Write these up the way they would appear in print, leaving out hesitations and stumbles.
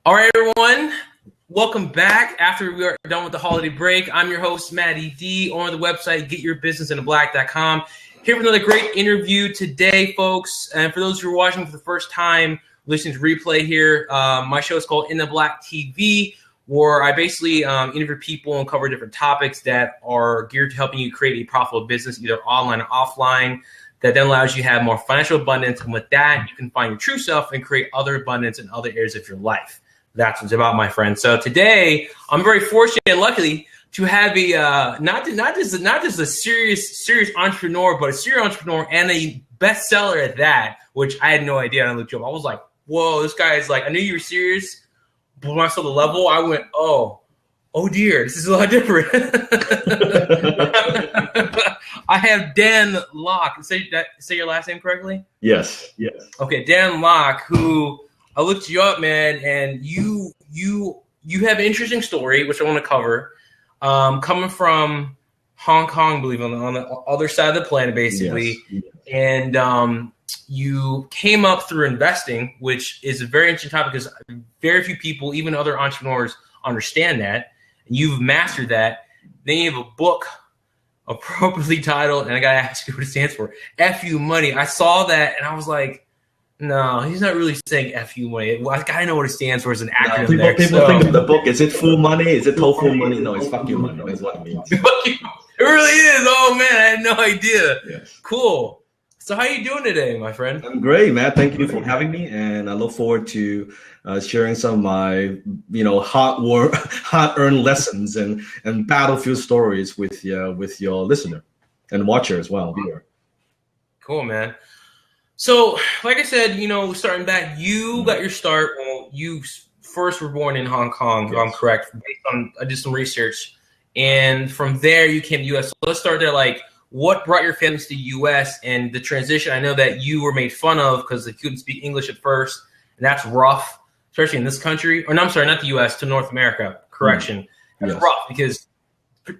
All right, everyone. Welcome back after we are done with the holiday break. I'm your host, Matty D, on the website getyourbusinessintheblack.com. Here with another great interview today, folks. And for those who are watching for the first time, listening to replay here, my show is called In the Black TV, where I basically interview people and cover different topics that are geared to helping you create a profitable business, either online or offline, that then allows you to have more financial abundance. And with that, you can find your true self and create other abundance in other areas of your life. That's what it's about, my friend. So today, I'm very fortunate and lucky to have a not just a serious entrepreneur, but a serial entrepreneur and a bestseller at that, which I had no idea. I looked you up. I was like, whoa, this guy is like, I knew you were serious, but when I saw the level, I went, oh dear, this is a lot different. I have Dan Lok. Say your last name correctly? Yes. Okay, Dan Lok, who I looked you up, man, and you have an interesting story, which I want to cover. Coming from Hong Kong, believe it, on the other side of the planet, basically. Yes. And you came up through investing, which is a very interesting topic because very few people, even other entrepreneurs, understand that. And you've mastered that. Then you have a book appropriately titled, and I got to ask you what it stands for, FU Money. I saw that, and I was like, no, he's not really saying FU money. Well, I gotta know what it stands for as an acronym. People think of the book. Is it full money? Is it tofu money? No, it's fuck you money. That's what it means. It really is. Oh man, I had no idea. Yes. Cool. So how you doing today, my friend? I'm great, man. Thank you for having me, and I look forward to sharing some of my, hard-earned lessons and battlefield stories with your listener and watcher as well, viewer. Cool, man. So, like I said, starting back, you got your start. Well, you first were born in Hong Kong, if I'm correct. Based on, I did some research, and from there you came to the U.S. So let's start there. Like, what brought your family to the U.S. and the transition? I know that you were made fun of because you couldn't speak English at first, and that's rough, especially in this country. Or no, I'm sorry, not the U.S., to North America. Correction. That's rough because,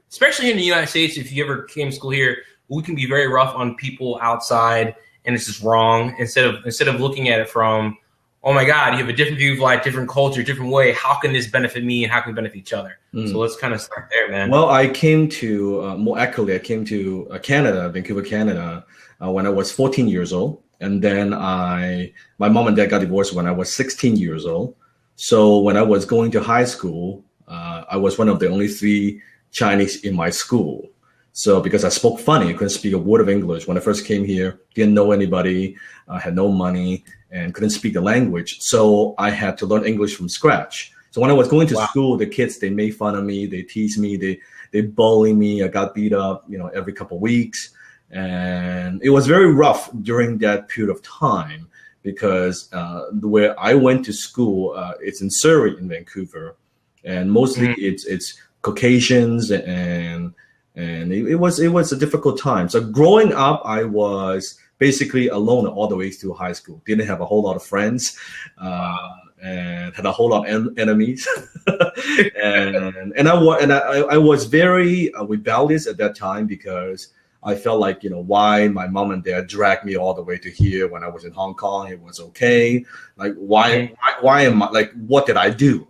especially in the United States, if you ever came to school here, we can be very rough on people outside. And it's just wrong. Instead of looking at it from, oh my God, you have a different view of life, different culture, different way. How can this benefit me and how can we benefit each other? So let's kind of start there, man. Well, I came to, more accurately, I came to Canada, Vancouver, Canada, when I was 14 years old. And then my mom and dad got divorced when I was 16 years old. So when I was going to high school, I was one of the only 3 Chinese in my school. So because I spoke funny, I couldn't speak a word of English. When I first came here, didn't know anybody, had no money, and couldn't speak the language. So I had to learn English from scratch. So when I was going to school, the kids, they made fun of me, they teased me, they bullied me. I got beat up, every couple of weeks. And it was very rough during that period of time because where I went to school, it's in Surrey in Vancouver. And mostly it's Caucasians and it was a difficult time. So growing up, I was basically alone all the way through high school. Didn't have a whole lot of friends, and had a whole lot of enemies. and I was very rebellious at that time because I felt like, why my mom and dad dragged me all the way to here when I was in Hong Kong. It was okay. Like why am I, like, what did I do?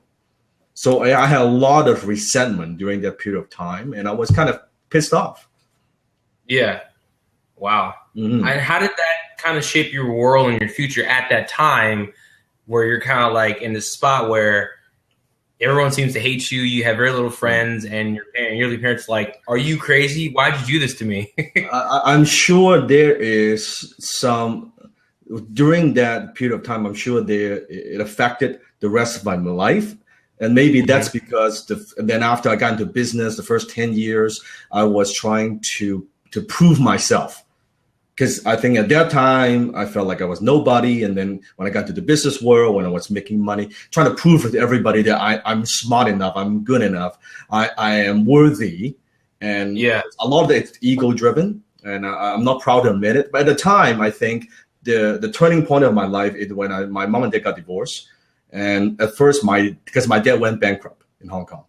So I had a lot of resentment during that period of time, and I was kind of pissed off. Yeah. Wow. And how did that kind of shape your world and your future at that time where you're kind of like in this spot where everyone seems to hate you, you have very little friends, and your parents like, are you crazy? Why did you do this to me? I'm sure there is some, during that period of time, I'm sure it affected the rest of my life. And maybe that's because then after I got into business, the first 10 years, I was trying to prove myself. Because I think at that time, I felt like I was nobody. And then when I got to the business world, when I was making money, trying to prove to everybody that I'm smart enough, I'm good enough, I am worthy. And a lot of it's ego-driven. And I'm not proud to admit it. But at the time, I think the turning point of my life is when my mom and dad got divorced. And at first, because my dad went bankrupt in Hong Kong.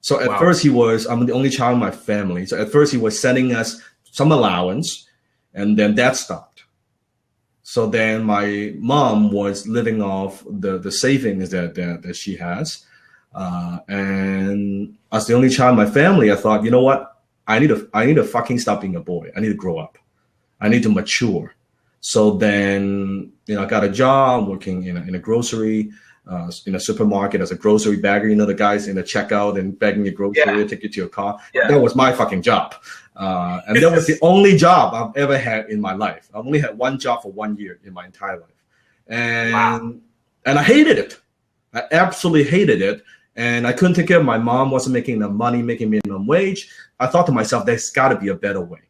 So at first I'm the only child in my family. So at first he was sending us some allowance, and then that stopped. So then my mom was living off the savings that she has. And as the only child in my family, I thought, you know what? I need to fucking stop being a boy. I need to grow up. I need to mature. So then, I got a job working in a grocery, in a supermarket as a grocery bagger. The guys in the checkout and bagging your grocery, take you to your car. Yeah. That was my fucking job. And that was the only job I've ever had in my life. I've only had one job for 1 year in my entire life. And I hated it. I absolutely hated it. And I couldn't take care of my mom, wasn't making enough money, making minimum wage. I thought to myself, there's got to be a better way.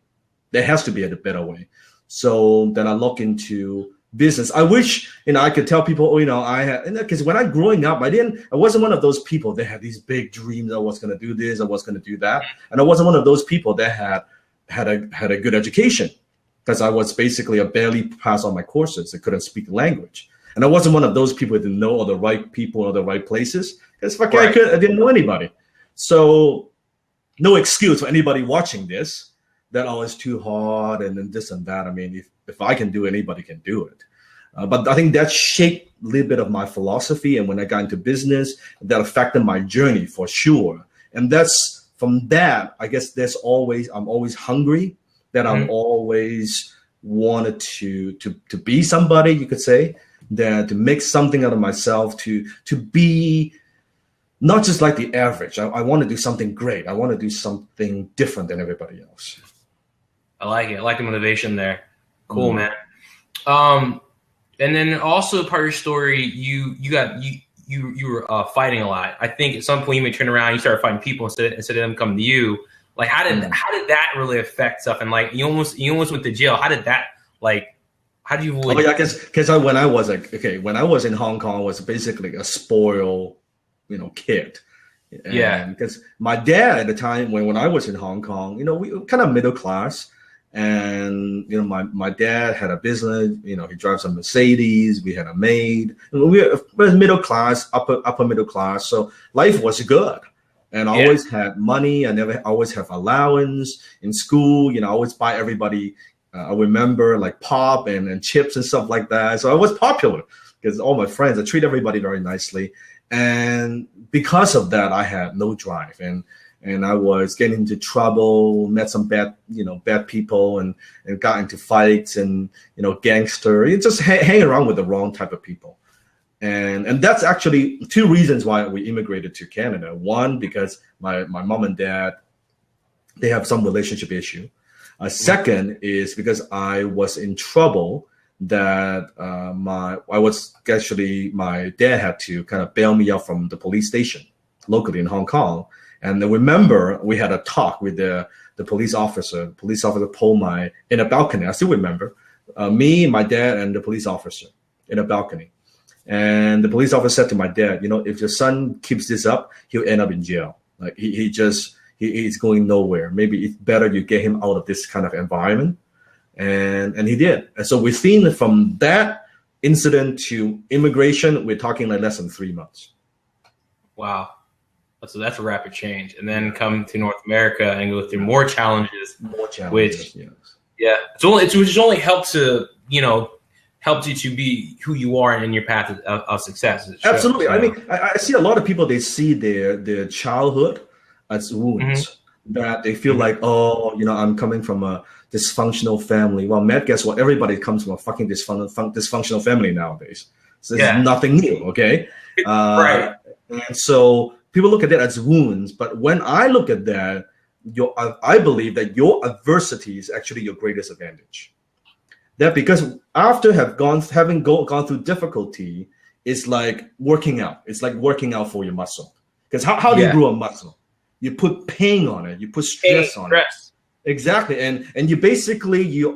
There has to be a better way. So then I look into business. I wish, I could tell people, I had, because when I growing up, I wasn't one of those people that had these big dreams. I was going to do this, I was going to do that. And I wasn't one of those people that had a good education, because I was basically a barely passed on my courses. I couldn't speak the language. And I wasn't one of those people that didn't know all the right people or the right places. Because I didn't know anybody. So no excuse for anybody watching this that, it's too hard and then this and that. I mean, if I can do it, anybody can do it. But I think that shaped a little bit of my philosophy. And when I got into business, that affected my journey for sure. And that's from that, I guess I'm always hungry, that I'm always wanted to be somebody, you could say, that to make something out of myself, to be not just like the average. I want to do something great. I want to do something different than everybody else. I like it. I like the motivation there. Cool, man. And then also part of your story, you were fighting a lot. I think at some point you may turn around, you started fighting people instead of them coming to you. Like how did that really affect stuff? And like you almost went to jail. How did that how do you avoid? Oh yeah, because when I was in Hong Kong, I was basically a spoiled, kid. And because my dad at the time when I was in Hong Kong, we were kind of middle class. And my dad had a business. He drives a Mercedes. We had a maid. We were middle class, upper middle class. So life was good, and I always had money. I never always have allowance in school. I always buy everybody. I remember like pop and chips and stuff like that. So I was popular because all my friends. I treat everybody very nicely, and because of that, I had no drive and I was getting into trouble, met some bad people and got into fights and, gangster, just hang around with the wrong type of people. And that's actually two reasons why we immigrated to Canada. One, because my mom and dad, they have some relationship issue. Second is because I was in trouble that my dad had to kind of bail me out from the police station locally in Hong Kong. And I remember we had a talk with the police officer. The police officer pulled in a balcony. I still remember me, my dad, and the police officer in a balcony. And the police officer said to my dad, if your son keeps this up, he'll end up in jail. Like he's going nowhere. Maybe it's better you get him out of this kind of environment. And he did. And so from that incident to immigration, we're talking like less than 3 months. Wow. So that's a rapid change. And then come to North America and go through more challenges. Which only helped to, helped you to be who you are in your path of success. Absolutely. I mean, I see a lot of people, they see their childhood as wounds, that they feel like, I'm coming from a dysfunctional family. Well, Matt, guess what? Everybody comes from a fucking dysfunctional family nowadays. So it's nothing new, okay? Right. And so people look at that as wounds, but when I look at that, I believe that your adversity is actually your greatest advantage. That because after having gone through difficulty, it's like working out. It's like working out for your muscle. Because how do you grow a muscle? You put pain on it. You put stress on it. Exactly. And you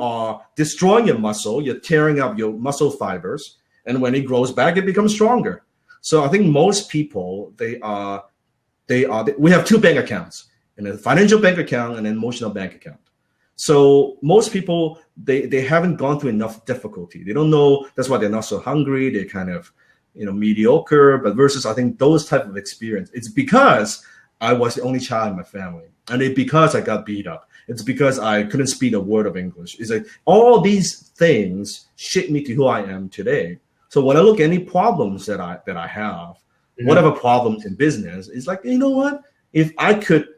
are destroying your muscle. You're tearing up your muscle fibers. And when it grows back, it becomes stronger. So I think most people, we have two bank accounts, and a financial bank account and an emotional bank account. So most people, they haven't gone through enough difficulty. They don't know. That's why they're not so hungry. They're kind of, mediocre. But versus, I think those type of experience, it's because I was the only child in my family. And it's because I got beat up. It's because I couldn't speak a word of English. It's like all these things shaped me to who I am today. So when I look at any problems that I have, whatever problems in business, it's like, you know what? If I could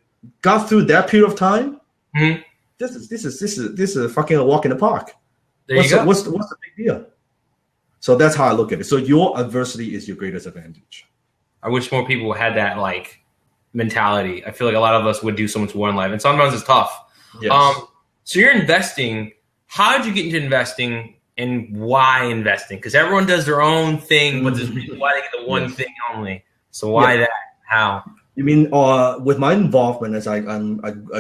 got through that period of time, this is a fucking walk in the park. What's the big deal? So that's how I look at it. So your adversity is your greatest advantage. I wish more people had that like mentality. I feel like a lot of us would do so much more in life, and sometimes it's tough. Yes. So you're investing. How did you get into investing, and why investing? Because everyone does their own thing, but there's reason why they get the one thing only. So why that? How? You mean with my involvement as I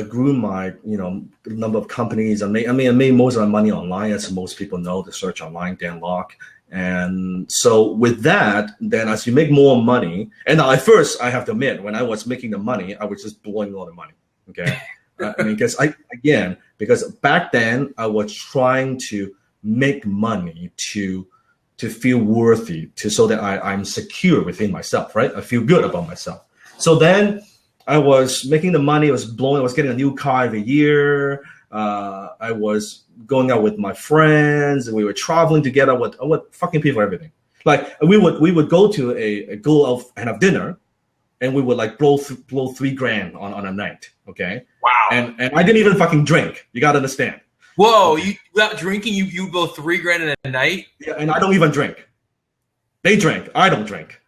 grew my number of companies. I made most of my money online, as most people know, the search online, Dan Lok. And so with that, then as you make more money, and at first I have to admit, when I was making the money, I was just blowing all the money. Okay, because back then I was trying to make money to feel worthy, so that I'm secure within myself, right? I feel good about myself. So then I was making the money, I was getting a new car every year. I was going out with my friends, and we were traveling together with fucking people, everything. Like we would go to go out and have dinner, and we would like blow $3,000 on a night. Okay. Wow. And I didn't even fucking drink. You gotta understand. Whoa, you without drinking, you blow $3,000 in a night? Yeah, and I don't even drink. They drink. I don't drink.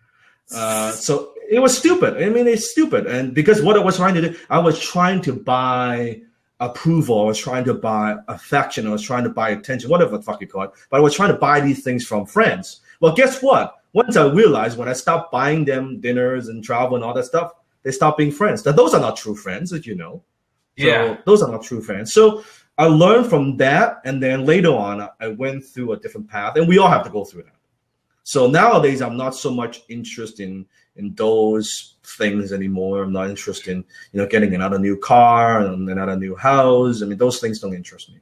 So it was stupid. I mean, it's stupid. And because what I was trying to do, I was trying to buy approval. I was trying to buy affection. I was trying to buy attention, whatever the fuck you call it. But I was trying to buy these things from friends. Well, guess what? Once I realized, when I stopped buying them dinners and travel and all that stuff, they stopped being friends. Now, those are not true friends, as you know. So those are not true friends. So I learned from that. And then later on, I went through a different path. And we all have to go through that. So nowadays, I'm not so much interested in those things anymore. I'm not interested in getting another new car and another new house. I mean, those things don't interest me.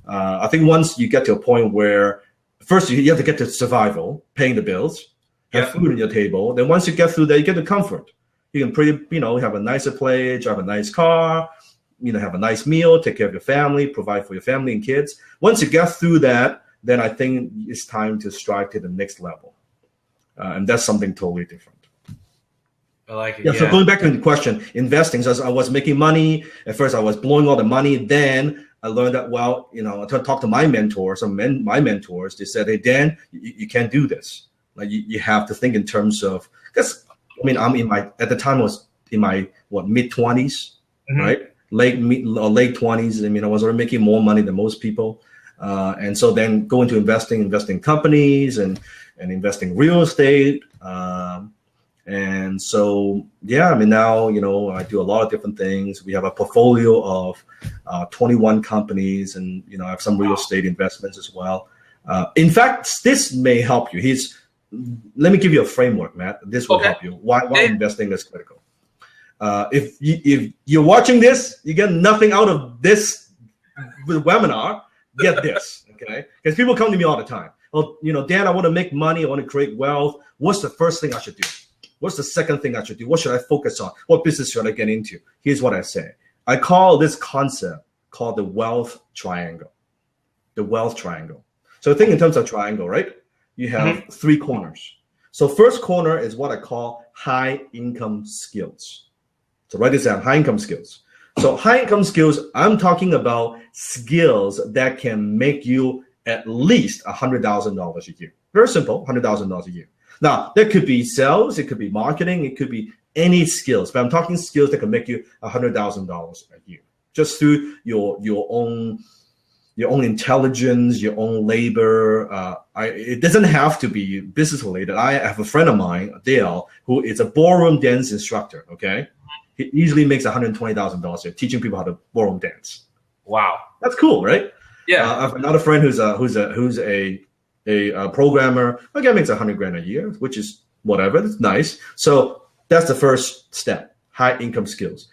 I think once you get to a point where first you have to get to survival, paying the bills, have food on your table. Then once you get through that, you get the comfort. You can have a nicer place, have a nice car, have a nice meal, take care of your family, provide for your family and kids. Once you get through that, then I think it's time to strive to the next level. And that's something totally different. I like it. Yeah. So going back to the question, investing, so I was making money. At first, I was blowing all the money. Then I learned that, I talked to my mentors, my mentors. They said, hey, Dan, you can't do this. Like you have to think in terms of, because at the time I was in my mid-20s, right? Late 20s. I was already making more money than most people. And so then go into investing companies and investing real estate. And so, now, I do a lot of different things. We have a portfolio of 21 companies, and, I have some real estate investments as well. In fact, this may help you. Let me give you a framework, Matt. This will help you. Why investing is critical. If you're watching this, you get nothing out of this webinar, get this, okay? Because people come to me all the time. Well, Dan, I want to make money. I want to create wealth. What's the first thing I should do? What's the second thing I should do? What should I focus on? What business should I get into? Here's what I say. I call this concept called the wealth triangle. The wealth triangle. So think in terms of triangle, right? You have three corners. So first corner is what I call high income skills. So write this down, high income skills. So high income skills, I'm talking about skills that can make you at least $100,000 a year. Very simple, $100,000 a year. Now, that could be sales, it could be marketing, it could be any skills, but I'm talking skills that can make you $100,000 a year, just through your own intelligence, your own labor. It doesn't have to be business related. I have a friend of mine, Dale, who is a ballroom dance instructor. Okay, he easily makes $120,000 a year teaching people how to ballroom dance. Wow, that's cool, right? Yeah. I have another friend who's a programmer. Again, makes $100,000 a year, which is whatever. That's nice. So that's the first step: high income skills.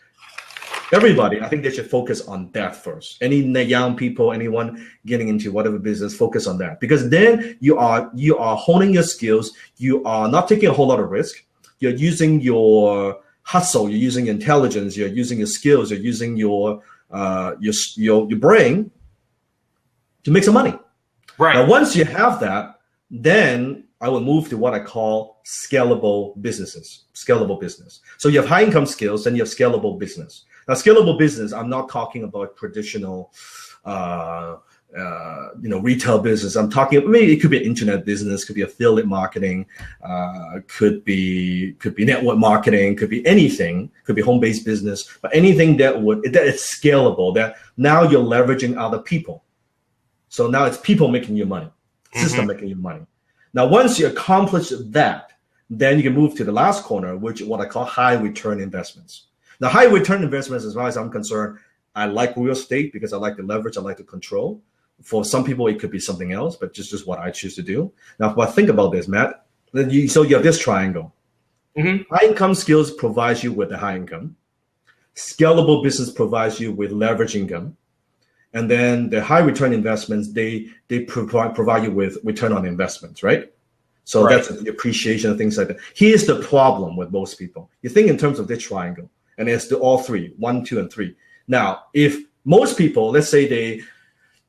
Everybody, I think they should focus on that first. Any young people, anyone getting into whatever business, focus on that, because then you are honing your skills. You are not taking a whole lot of risk. You're using your hustle, you're using intelligence, you're using your skills, you're using your brain to make some money. Right. Now, once you have that, then I will move to what I call scalable businesses. Scalable business. So you have high income skills, and you have scalable business. Now, scalable business, I'm not talking about traditional, retail business. I'm talking, maybe it could be internet business, could be affiliate marketing, could be network marketing, could be anything, could be home-based business, but anything that is scalable, that now you're leveraging other people. So now it's people making you money, system making you money. Now, once you accomplish that, then you can move to the last corner, which is what I call high return investments. Now, high return investments, as far as I'm concerned, I like real estate because I like the leverage, I like the control. For some people, it could be something else, but just what I choose to do. Now, if I think about this, Matt, so you have this triangle. High income skills provides you with the high income. Scalable business provides you with leverage income. And then the high return investments, they provide you with return on investments, right? So that's the appreciation and things like that. Here's the problem with most people. You think in terms of this triangle, and it's all three, 1, 2, and 3. Now, if most people, let's say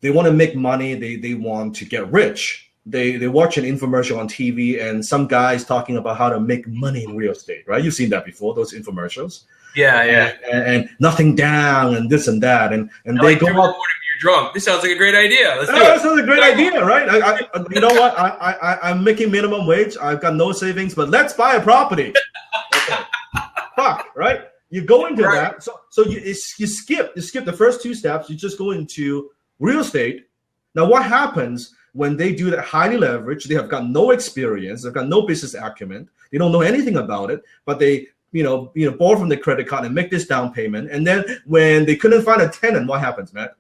they want to make money, they want to get rich. They watch an infomercial on TV, and some guy's talking about how to make money in real estate, right? You've seen that before, those infomercials. Yeah. And nothing down and this and that. And they go up. You're drunk. This sounds like a great idea. Let's do it. That sounds like a great idea, right? I you know what? I'm making minimum wage. I've got no savings, but let's buy a property. Okay. Fuck, right? You go into that. So you skip the first 2 steps. You just go into real estate. Now, what happens when they do that highly leveraged? They have got no experience. They've got no business acumen. They don't know anything about it, but they borrow from the credit card and make this down payment. And then when they couldn't find a tenant, what happens, Matt?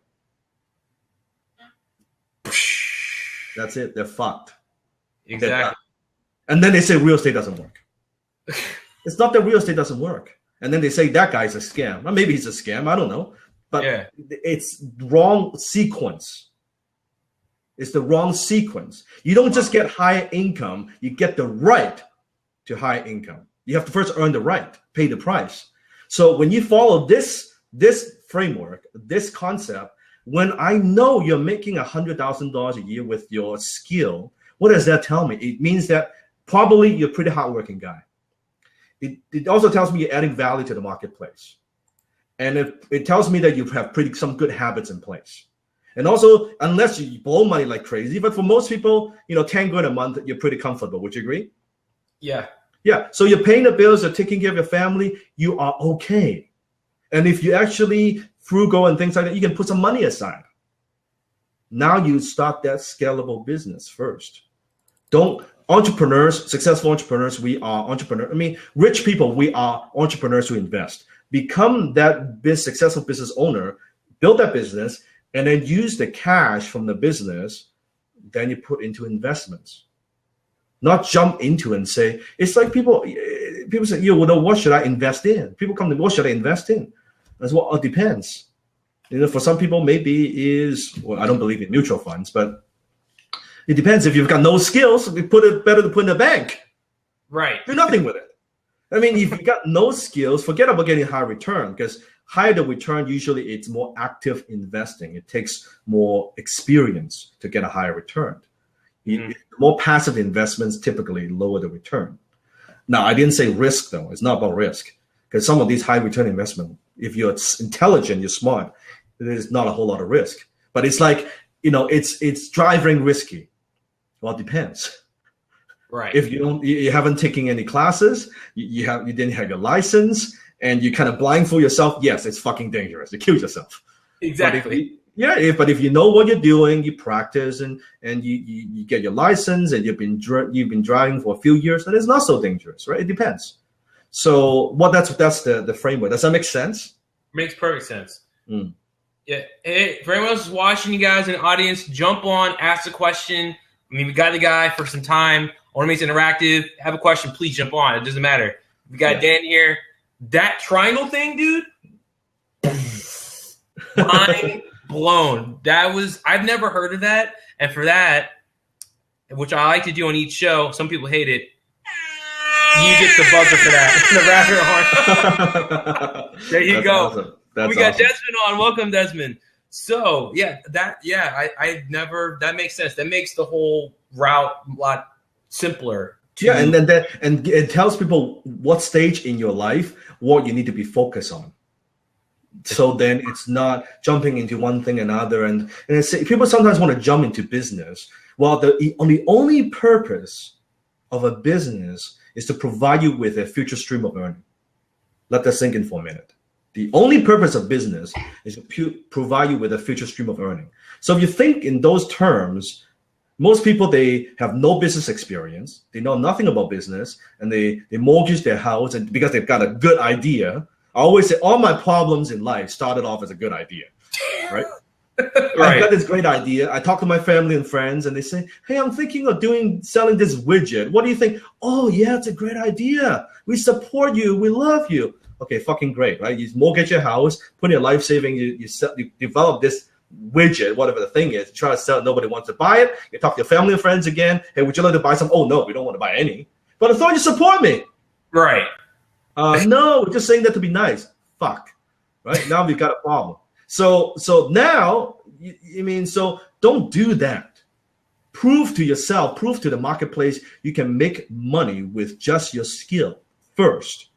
That's it. They're fucked. Exactly. And then they say real estate doesn't work. It's not that real estate doesn't work. And then they say that guy's a scam. Or maybe he's a scam. I don't know. But it's wrong sequence. It's the wrong sequence. You don't just get high income. You get the right to high income. You have to first earn the right, pay the price. So when you follow this framework, this concept, when I know you're making $100,000 a year with your skill, what does that tell me? It means that probably you're a pretty hardworking guy. It also tells me you're adding value to the marketplace. And it tells me that you have some good habits in place. And also, unless you blow money like crazy, but for most people, 10 grand a month, you're pretty comfortable. Would you agree? Yeah. Yeah. So you're paying the bills, you're taking care of your family, you are okay. And if you actually frugal and things like that, you can put some money aside. Now you start that scalable business first. Successful entrepreneurs, we are entrepreneurs. I mean, rich people, we are entrepreneurs who invest. Become that successful business owner, build that business, and then use the cash from the business, then you put into investments. Not jump into and say, it's like people say, what should I invest in? People come to me, what should I invest in? That's what it depends. For some people, maybe I don't believe in mutual funds, but it depends. If you've got no skills, better to put in the bank. Right. Do nothing with it. I mean, if you got no skills, forget about getting high return, because higher the return, usually it's more active investing. It takes more experience to get a higher return. More passive investments typically lower the return. Now, I didn't say risk, though. It's not about risk, because some of these high return investment, if you're intelligent, you're smart, there's not a whole lot of risk. But it's like, it's driving risky. Well, it depends. Right. If you haven't taken any classes, you didn't have your license, and you kind of blindfold yourself, yes, it's fucking dangerous. You kill yourself. Exactly. But if you know what you're doing, you practice, and you get your license, and you've been driving for a few years, then it's not so dangerous, right? It depends. So that's the framework. Does that make sense? Makes perfect sense. Yeah. Hey, for anyone else who's watching, you guys in the audience, jump on, ask a question. I mean, we got the guy for some time. I want to make it interactive. Have a question, please jump on. It doesn't matter. We got Dan here. That triangle thing, dude. Mind blown. I've never heard of that. And for that, which I like to do on each show, some people hate it. You get the buzzer for that. The rabbit horn. There you go. Awesome. That's we got awesome. Desmond on. Welcome, Desmond. So I never. That makes sense. That makes the whole route a lot simpler. And it tells people what stage in your life what you need to be focused on. So then it's not jumping into one thing another. And people sometimes want to jump into business. Well, the only purpose of a business is to provide you with a future stream of earning. Let that sink in for a minute. The only purpose of business is to provide you with a future stream of earning. So if you think in those terms, most people, they have no business experience. They know nothing about business, and they mortgage their house, and because they've got a good idea. I always say all my problems in life started off as a good idea, right? I've got this great idea. I talk to my family and friends, and they say, hey, I'm thinking of selling this widget. What do you think? Oh, yeah, it's a great idea. We support you. We love you. Okay, fucking great, right? You mortgage your house, put in your life saving, you develop this widget, whatever the thing is, you try to sell it, nobody wants to buy it. You talk to your family and friends again. Hey, would you like to buy some? Oh, no, we don't want to buy any. But I thought you support me. Right. No, we're just saying that to be nice. Fuck. Right? Now we've got a problem. So now, so don't do that. Prove to yourself, prove to the marketplace you can make money with just your skill first.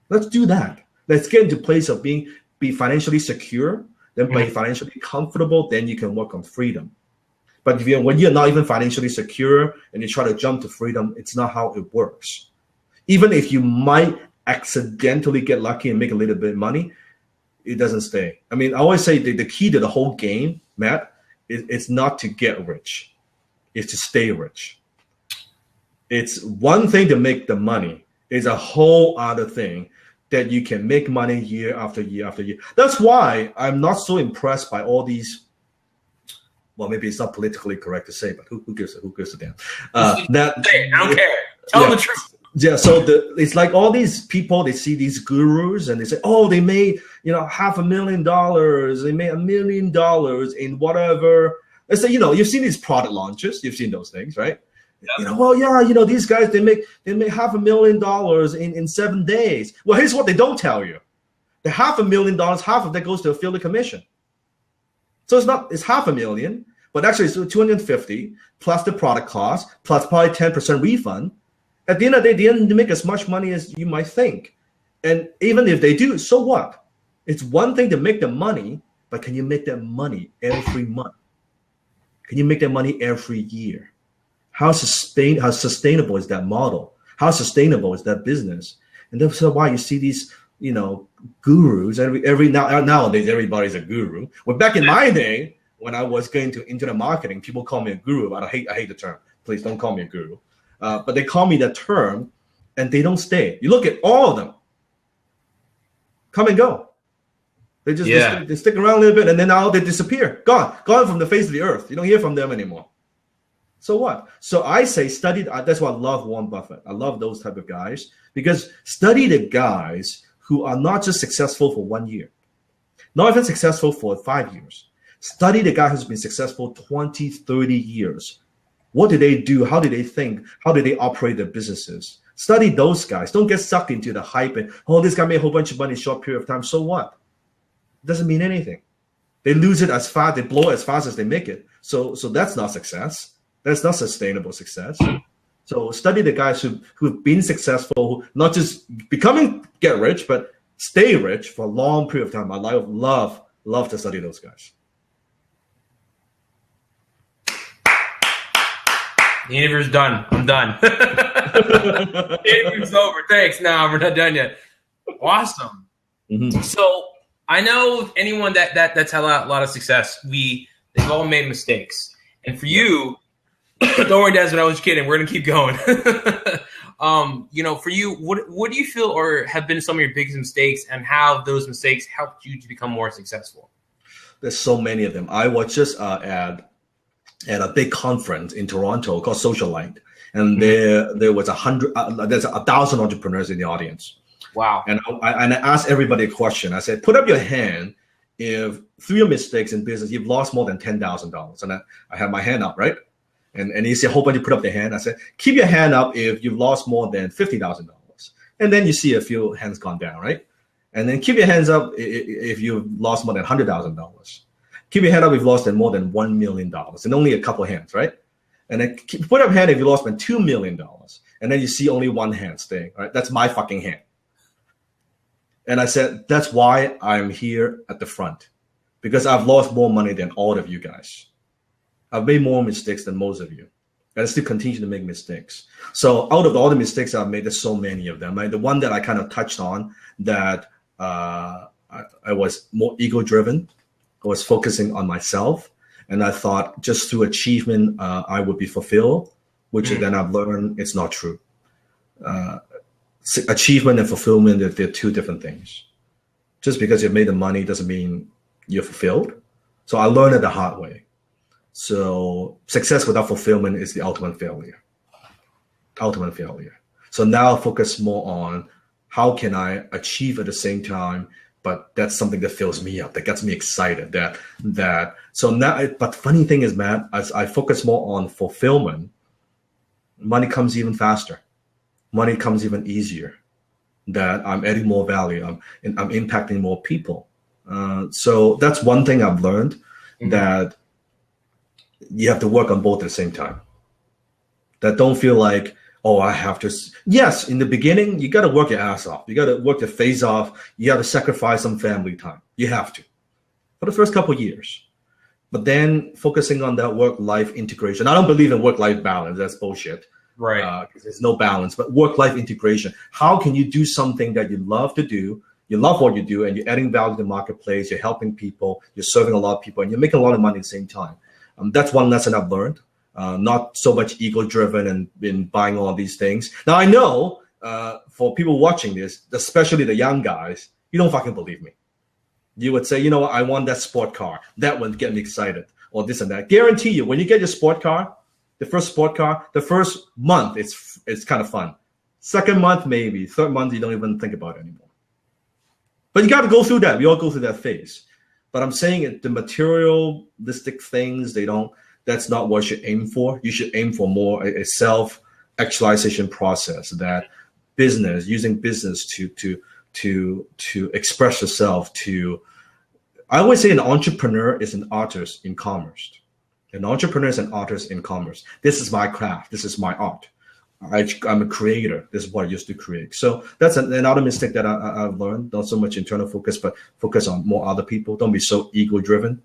Let's do that. Let's get into a place of be financially secure, then be financially comfortable, then you can work on freedom. But when you're not even financially secure and you try to jump to freedom, it's not how it works. Even if you might accidentally get lucky and make a little bit of money, it doesn't stay. I mean, I always say the key to the whole game, Matt, it's not to get rich. It's to stay rich. It's one thing to make the money. It's a whole other thing that you can make money year after year after year. That's why I'm not so impressed by all these. Well, maybe it's not politically correct to say, but who gives a damn? I don't care. Tell them the truth. Yeah, so it's like all these people, they see these gurus and they say, oh, they made $500,000, they made $1 million in whatever. Let's say, you've seen these product launches, you've seen those things, right? Yeah. These guys, they make $500,000 in 7 days. Well, here's what they don't tell you. The $500,000, half of that goes to affiliate commission. So it's $500,000, but actually it's 250 plus the product cost, plus probably 10% refund. At the end of the day, they didn't make as much money as you might think. And even if they do, so what? It's one thing to make the money, but can you make that money every month? Can you make that money every year? How sustainable is that model? How sustainable is that business? And that's why you see these, gurus. Nowadays, everybody's a guru. Well, back in my day, when I was going to internet marketing, people call me a guru. But I hate the term. Please don't call me a guru. But they call me that term, and they don't stay. You look at all of them, come and go. They they stick around a little bit, and then now they disappear, gone from the face of the earth. You don't hear from them anymore. So what? So I say study. That's why I love Warren Buffett. I love those type of guys because study the guys who are not just successful for 1 year, not even successful for 5 years. Study the guy who's been successful 20, 30 years. What do they do? How do they think? How do they operate their businesses? Study those guys. Don't get sucked into the hype and, this guy made a whole bunch of money in a short period of time. So what? It doesn't mean anything. They lose it as fast, they blow it as fast as they make it. So that's not success. That's not sustainable success. So study the guys who've been successful, not just get rich, but stay rich for a long period of time. I love to study those guys. The interview's done. I'm done. The interview's over. Thanks. No, we're not done yet. Awesome. Mm-hmm. So I know anyone that's had a lot of success, they've all made mistakes. And for you, don't worry, Desmond, I was kidding. We're gonna keep going. For you, what do you feel or have been some of your biggest mistakes, and how those mistakes helped you to become more successful? There's so many of them. I was just at a big conference in Toronto called Socialite, and there was 1,000 entrepreneurs in the audience. Wow! And I asked everybody a question. I said, "Put up your hand if through your mistakes in business you've lost more than $10,000." And I had my hand up, right? And you see a whole bunch of put up their hand. I said, "Keep your hand up if you've lost more than $50,000." And then you see a few hands gone down, right? And then keep your hands up if you've lost more than $100,000. Keep your hand up if you've lost more than $1 million, and only a couple hands, right? And then put up hand if you lost $2 million, and then you see only one hand staying, right? That's my fucking hand. And I said, that's why I'm here at the front, because I've lost more money than all of you guys. I've made more mistakes than most of you, and I still continue to make mistakes. So out of all the mistakes I've made, there's so many of them. Right? The one that I kind of touched on, that I was more ego-driven. I was focusing on myself, and I thought just through achievement I would be fulfilled, which then I've learned it's not true. Achievement and fulfillment, they're two different things. Just because you've made the money doesn't mean you're fulfilled. So I learned it the hard way. So success without fulfillment is the ultimate failure. Ultimate failure. So now I focus more on how can I achieve at the same time, but that's something that fills me up, that gets me excited. So now, but funny thing is, Matt, as I focus more on fulfillment, money comes even faster. Money comes even easier. That I'm adding more value. I'm impacting more people. So that's one thing I've learned, that you have to work on both at the same time. That don't feel like, oh, I have to. Yes, in the beginning, you got to work your ass off. You got to work your face off. You got to sacrifice some family time. You have to for the first couple of years. But then focusing on that work-life integration. I don't believe in work-life balance. That's bullshit. Right. There's no balance. But work-life integration. How can you do something that you love to do? You love what you do, and you're adding value to the marketplace. You're helping people. You're serving a lot of people, and you're making a lot of money at the same time. That's one lesson I've learned. Not so much ego-driven and been buying all these things. Now, I know for people watching this, especially the young guys, you don't fucking believe me. You would say, you know what, I want that sport car. That would get me excited, or this and that. Guarantee you, when you get your sport car, the first sport car, the first month, it's kind of fun. Second month, maybe. Third month, you don't even think about it anymore. But you got to go through that. We all go through that phase. But I'm saying the materialistic things, that's not what you aim for. You should aim for more a self-actualization process, that using business to express yourself. I always say an entrepreneur is an artist in commerce. An entrepreneur is an artist in commerce. This is my craft. This is my art. I'm a creator. This is what I used to create. So that's another mistake that I've learned. Not so much internal focus, but focus on more other people. Don't be so ego-driven.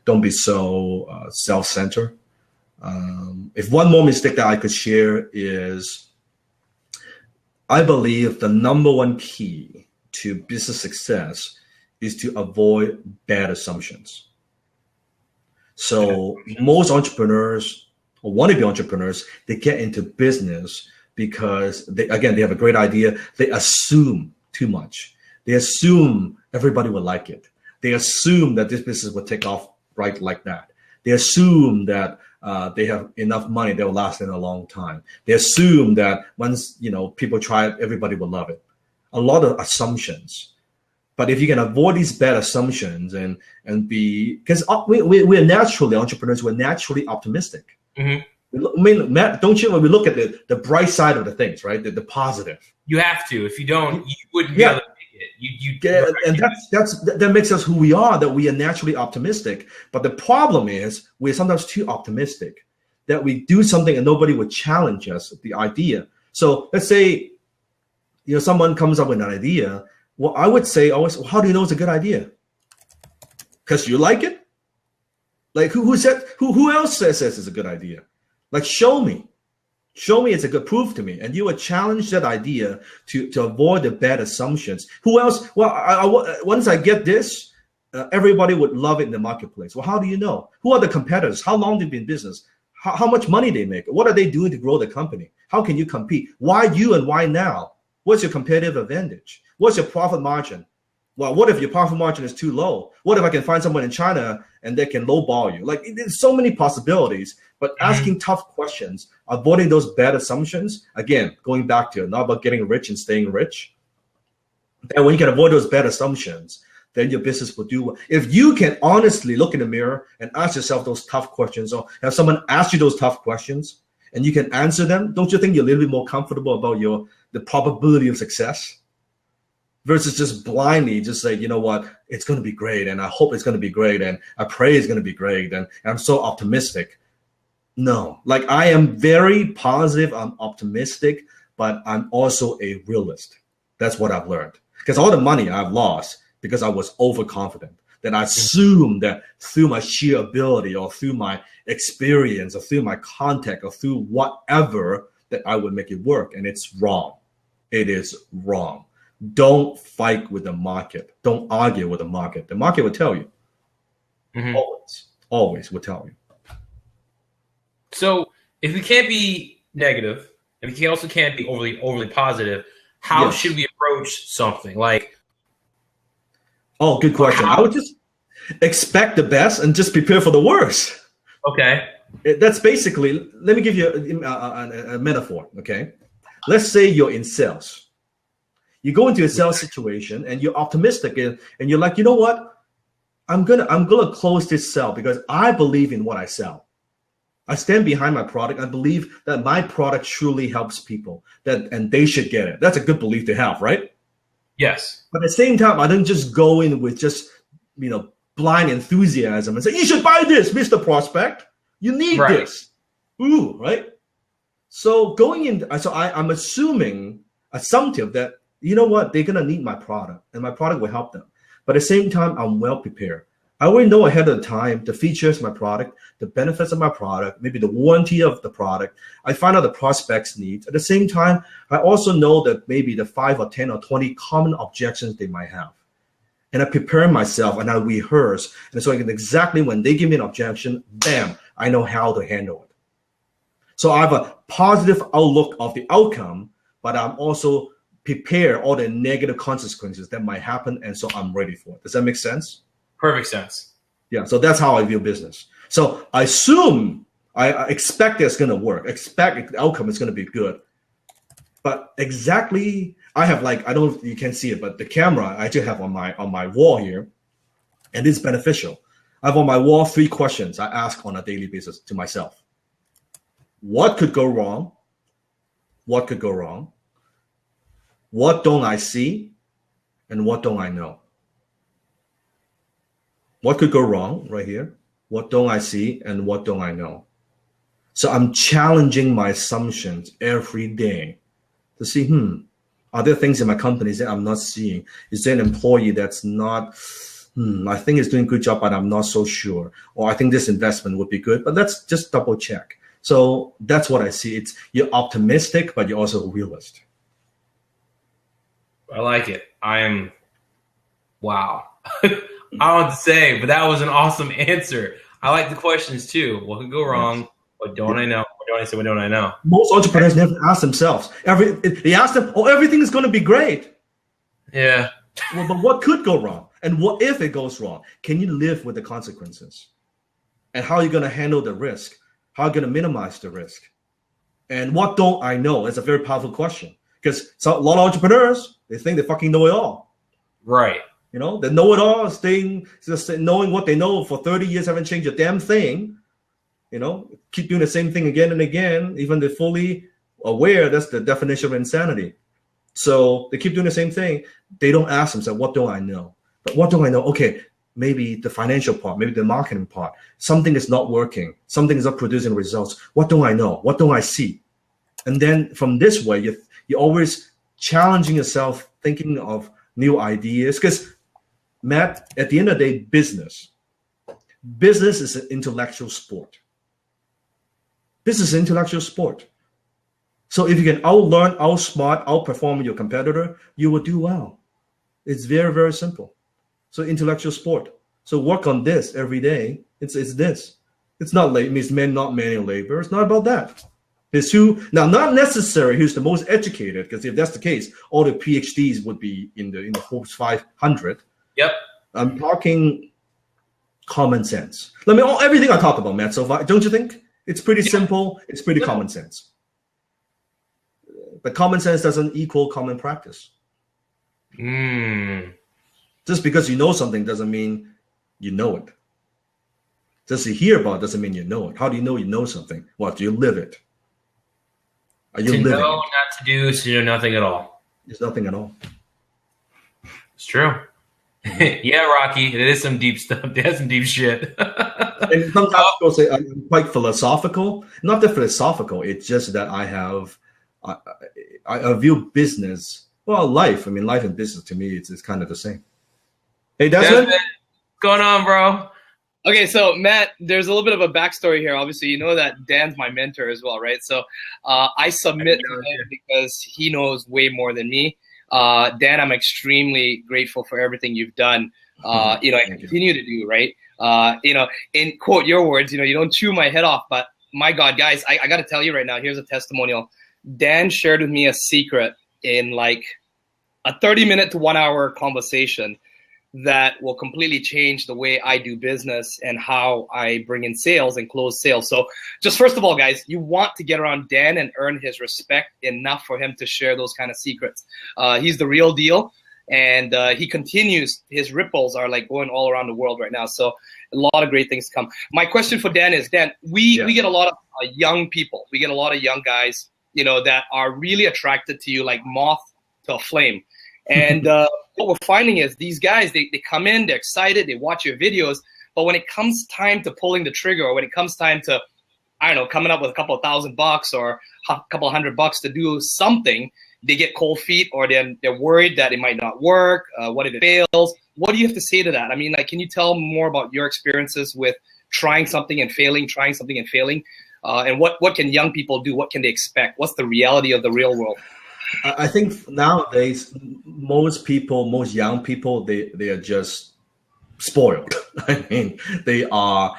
Don't be so self-centered. If one more mistake that I could share is, I believe the number one key to business success is to avoid bad assumptions. So most entrepreneurs, or wannabe entrepreneurs, they get into business because they have a great idea. They assume too much. They assume everybody will like it. They assume that this business will take off right like that. They assume that they have enough money that will last in a long time. They assume that once people try it, everybody will love it. A lot of assumptions. But if you can avoid these bad assumptions and be, because we're naturally entrepreneurs, we're naturally optimistic. Mm-hmm. I mean, Matt, don't you? When we look at the bright side of the things, right? The positive. You have to. If you don't, you wouldn't be able to make it. You get, and that makes us who we are. That we are naturally optimistic. But the problem is we're sometimes too optimistic. That we do something and nobody would challenge us the idea. So let's say, someone comes up with an idea. Well, I would say always, well, how do you know it's a good idea? Because you like it? Like who else says it's a good idea? Like show me it's a good proof to me, and you would challenge that idea to avoid the bad assumptions. Who else? Well, once I get this, everybody would love it in the marketplace. Well, how do you know? Who are the competitors? How long they've been in business? How much money they make? What are they doing to grow the company? How can you compete? Why you and why now? What's your competitive advantage? What's your profit margin? Well, what if your profit margin is too low? What if I can find someone in China and they can lowball you? Like, there's so many possibilities, but asking tough questions, avoiding those bad assumptions, again, going back to it, not about getting rich and staying rich. And when you can avoid those bad assumptions, then your business will do well. If you can honestly look in the mirror and ask yourself those tough questions, or have someone ask you those tough questions, and you can answer them, don't you think you're a little bit more comfortable about the probability of success? Versus just blindly just say, you know what, it's going to be great, and I hope it's going to be great, and I pray it's going to be great, and I'm so optimistic. No, like I am very positive, I'm optimistic, but I'm also a realist. That's what I've learned. Because all the money I've lost because I was overconfident. That I assumed that through my sheer ability or through my experience or through my contact or through whatever that I would make it work. And it's wrong. It is wrong. Don't fight with the market. Don't argue with the market. The market will tell you. Always will tell you. So if we can't be negative, and we also can't be overly positive, how should we approach something? Like, oh, good question. I would just expect the best and just prepare for the worst. Okay. That's basically, let me give you a metaphor, okay? Let's say you're in sales. You go into a sales situation and you're optimistic and you're like, you know what? I'm gonna close this sale because I believe in what I sell. I stand behind my product. I believe that my product truly helps people and they should get it. That's a good belief to have, right? Yes. But at the same time, I don't just go in with just, blind enthusiasm and say, you should buy this, Mr. Prospect. You need this. Ooh, right? So going in, I'm assumptive that, you know what, they're going to need my product and my product will help them. But at the same time, I'm well prepared. I already know ahead of the time the features of my product, the benefits of my product, maybe the warranty of the product. I find out the prospect's needs. At the same time, I also know that maybe the 5 or 10 or 20 common objections they might have. And I prepare myself and I rehearse. And so I can exactly when they give me an objection, bam, I know how to handle it. So I have a positive outlook of the outcome, but I'm also prepared all the negative consequences that might happen. And so I'm ready for it. Does that make sense? Perfect sense. Yeah, so that's how I view business. So I expect it's going to work. Expect the outcome is going to be good. But exactly, I have I don't know if you can see it, but the camera I do have on my wall here, and it's beneficial. I have on my wall 3 questions I ask on a daily basis to myself. What could go wrong? What could go wrong? What don't I see? And what don't I know? What could go wrong right here? What don't I see and what don't I know? So I'm challenging my assumptions every day to see, are there things in my companies that I'm not seeing? Is there an employee that's not, I think is doing a good job, but I'm not so sure. Or I think this investment would be good, but let's just double check. So that's what I see. You're optimistic, but you're also a realist. I like it. Wow. I don't know what to say, but that was an awesome answer. I like the questions too. What could go wrong? Yes. What don't I know? What don't I say? What don't I know? Most entrepreneurs never ask themselves. They ask them, everything is going to be great. Yeah. Well, but what could go wrong? And what if it goes wrong? Can you live with the consequences? And how are you going to handle the risk? How are you going to minimize the risk? And what don't I know? It's a very powerful question. Because a lot of entrepreneurs, they think they fucking know it all. Right. They know it all, just knowing what they know for 30 years, haven't changed a damn thing. Keep doing the same thing again and again, even they're fully aware that's the definition of insanity. So they keep doing the same thing. They don't ask themselves, what do I know? But what do I know? Okay, maybe the financial part, maybe the marketing part, something is not working, something is not producing results. What do I know? What do I see? And then from this way, you're always challenging yourself, thinking of new ideas. Because, Matt, at the end of the day, business is an intellectual sport. Business is an intellectual sport. So if you can outlearn, outsmart, outperform your competitor, you will do well. It's very, very simple. So intellectual sport. So work on this every day. It's this. It's not not manual labor. It's not about that. There's not necessary who's the most educated, because if that's the case, all the PhDs would be in the Forbes 500. Yep. I'm talking common sense. Everything I talked about, Matt, so far, don't you think? It's pretty simple. It's pretty common sense. But common sense doesn't equal common practice. Just because you know something doesn't mean you know it. Just to hear about it doesn't mean you know it. How do you know something? Well, do you live it? Are you To living know, it? not to do, to know nothing at all. There's nothing at all. It's true. Yeah, Rocky, it is some deep stuff. That's some deep shit. And sometimes people say I'm quite philosophical. Not that philosophical. It's just that I view business, well, life. I mean, life and business to me, it's kind of the same. Hey, Desmond. What's going on, bro? Okay, so Matt, there's a little bit of a backstory here. Obviously, you know that Dan's my mentor as well, right? So I submit to him because he knows way more than me. Dan, I'm extremely grateful for everything you've done. I continue to do, right? In quote your words, you don't chew my head off, but my God, guys, I got to tell you right now, here's a testimonial. Dan shared with me a secret in like a 30-minute to 1 hour conversation that will completely change the way I do business and how I bring in sales and close sales. So just first of all, guys, you want to get around Dan and earn his respect enough for him to share those kind of secrets. He's the real deal. And he continues, his ripples are like going all around the world right now. So a lot of great things to come. My question for Dan is, Dan, we get a lot of young people. We get a lot of young guys, that are really attracted to you like moth to a flame. And what we're finding is these guys, they come in, they're excited, they watch your videos, but when it comes time to pulling the trigger, or when it comes time to, I don't know, coming up with a couple of $1,000 or a couple of $100 to do something, they get cold feet, or they're worried that it might not work. What if it fails? What do you have to say to that? I mean, like, can you tell more about your experiences with trying something and failing, and what can young people do? What can they expect? What's the reality of the real world? I think nowadays most young people, they are just spoiled. I mean, they have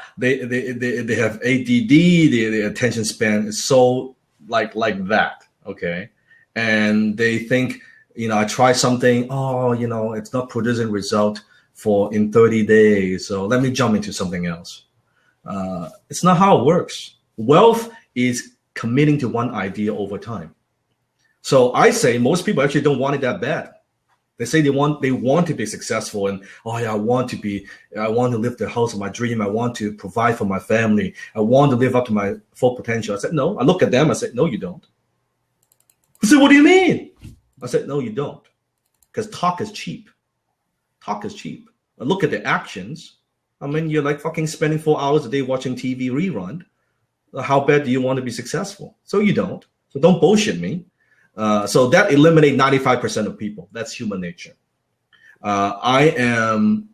ADD. Their attention span is so like that. Okay, and they think, I try something. Oh, it's not producing result in 30 days. So let me jump into something else. It's not how it works. Wealth is committing to one idea over time. So I say most people actually don't want it that bad. They say they want to be successful, and I want to live the house of my dream. I want to provide for my family. I want to live up to my full potential. I said, no. I look at them. I said, no, you don't. I said, what do you mean? I said, no, you don't. Because talk is cheap. Talk is cheap. I look at the actions. I mean, you're like fucking spending 4 hours a day watching TV rerun. How bad do you want to be successful? So you don't. So don't bullshit me. So that eliminates 95% of people. That's human nature. And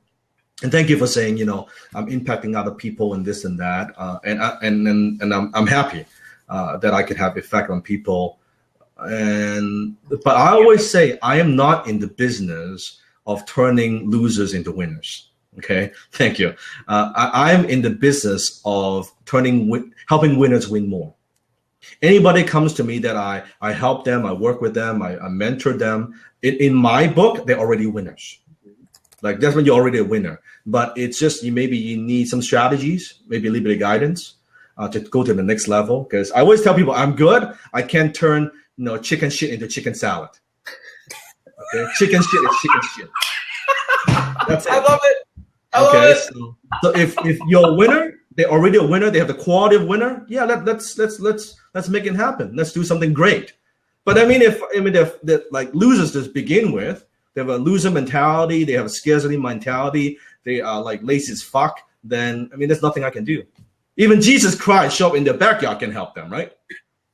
thank you for saying, I'm impacting other people and this and that. And I'm happy that I could have effect on people. But I always say I am not in the business of turning losers into winners. Okay, thank you. I'm in the business of helping winners win more. Anybody comes to me that I help them, I work with them, I mentor them. In my book, they're already winners. Like, that's when you're already a winner. But it's just maybe you need some strategies, maybe a little bit of guidance to go to the next level. Because I always tell people I'm good. I can't turn chicken shit into chicken salad. Okay, chicken shit is chicken shit. That's it. I love it. Okay, so if you're a winner, they're already a winner. They have the quality of winner. Yeah, let's make it happen. Let's do something great. But I mean, if they're like losers to begin with, they have a loser mentality. They have a scarcity mentality. They are like lazy as fuck. Then I mean, there's nothing I can do. Even Jesus Christ show up in their backyard can help them, right?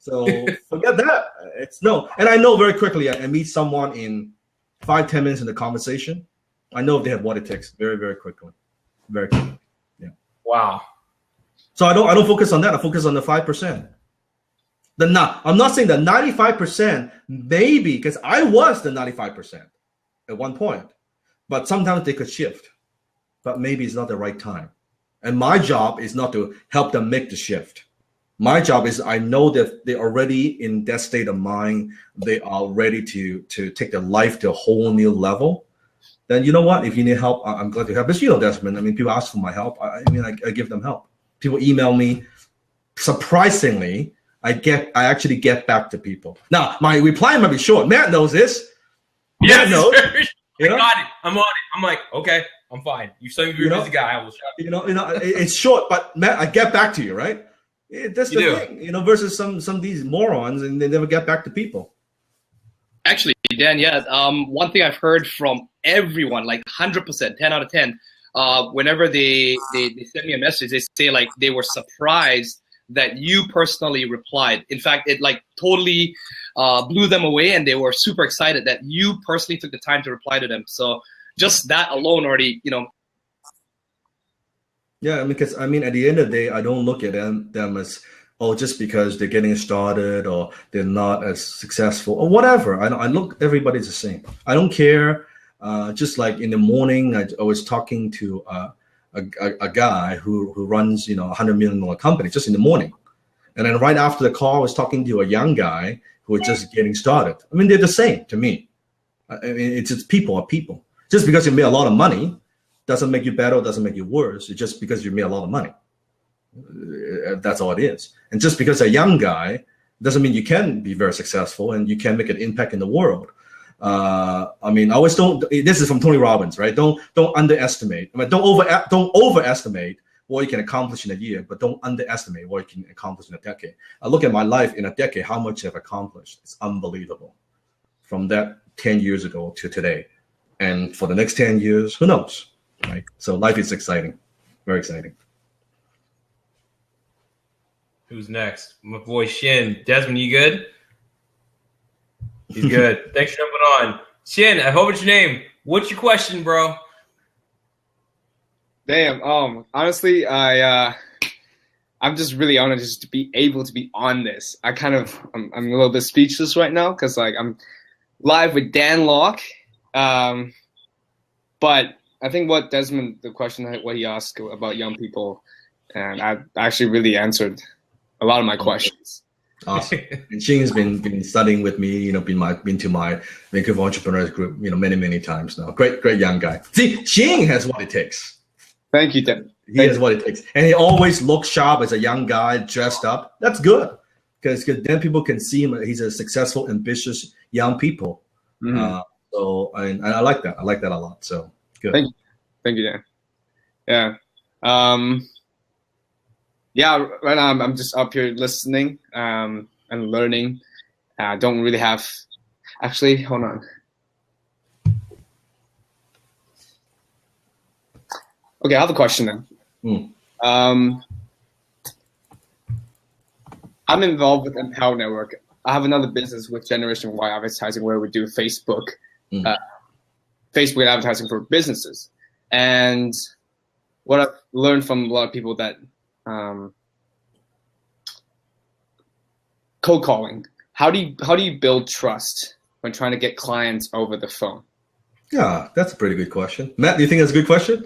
So forget that. It's no. And I know very quickly. I meet someone in 5-10 minutes in the conversation. I know if they have what it takes very, very quickly. Very quickly. Yeah. Wow. So I don't focus on that. I focus on the 5%. I'm not saying the 95%, maybe, because I was the 95% at one point. But sometimes they could shift. But maybe it's not the right time. And my job is not to help them make the shift. My job is I know that they're already in that state of mind. They are ready to take their life to a whole new level. Then you know what? If you need help, I'm glad to help. But Desmond, I mean, people ask for my help. I give them help. People email me. Surprisingly, I actually get back to people. Now, my reply might be short. Matt knows this. Yes, Matt knows. I got it. I'm on it. I'm like, okay, I'm fine. You say you're a busy guy. I will shut up. It's short, but Matt, I get back to you, right? That's the thing, you know, versus some of these morons, and they never get back to people. Actually, Dan, yeah. One thing I've heard from everyone, like 100%, 10 out of 10, whenever they send me a message, they say like they were surprised that you personally replied. In fact, it like totally blew them away, and they were super excited that you personally took the time to reply to them. So just that alone already, you know. Yeah, because I mean, at the end of the day, I don't look at them as, oh, just because they're getting started or they're not as successful or whatever. I look, everybody's the same. I don't care. Just like in the morning, I was talking to a guy who runs, you know, $100 million company just in the morning. And then right after the call, I was talking to a young guy who was just getting started. I mean, they're the same to me. I mean, it's just people are people. Just because you made a lot of money doesn't make you better or doesn't make you worse. It's just because you made a lot of money. That's all it is. And just because a young guy doesn't mean you can be very successful and you can make an impact in the world. I mean, I always don't. This is from Tony Robbins, right? Don't underestimate. I mean, don't overestimate what you can accomplish in a year, but don't underestimate what you can accomplish in a decade. I look at my life in a decade, how much I've accomplished. It's unbelievable. From that 10 years ago to today, and for the next 10 years, who knows, right? So life is exciting, very exciting. Who's next? My boy Shin. Desmond, you good? He's good. Thanks for jumping on. Shin, I hope it's your name. What's your question, bro? Damn. Honestly, I'm just really honored just to be able to be on this. I'm a little bit speechless right now because like I'm live with Dan Lok. But I think what Desmond, the question what he asked about young people, and I actually really answered a lot of my questions. Awesome. And Shing has been studying with me, you know, been to my Vancouver Entrepreneurs Group, you know, many times now. Great young guy. See, Shing has what it takes. Thank you, Dan. He has what it takes. And he always looks sharp as a young guy, dressed up. That's good. Because then people can see him. He's a successful, ambitious young people. Mm-hmm. So I like that. I like that a lot. So good. Thank you, Dan. Yeah. Yeah, right now I'm just up here listening and learning. I don't really have. Actually, hold on. Okay, I have a question then. I'm involved with Empower Network. I have another business with Generation Y advertising where we do Facebook advertising for businesses. And what I've learned from a lot of people that cold calling. How do you build trust when trying to get clients over the phone? Yeah, that's a pretty good question. Matt, do you think that's a good question?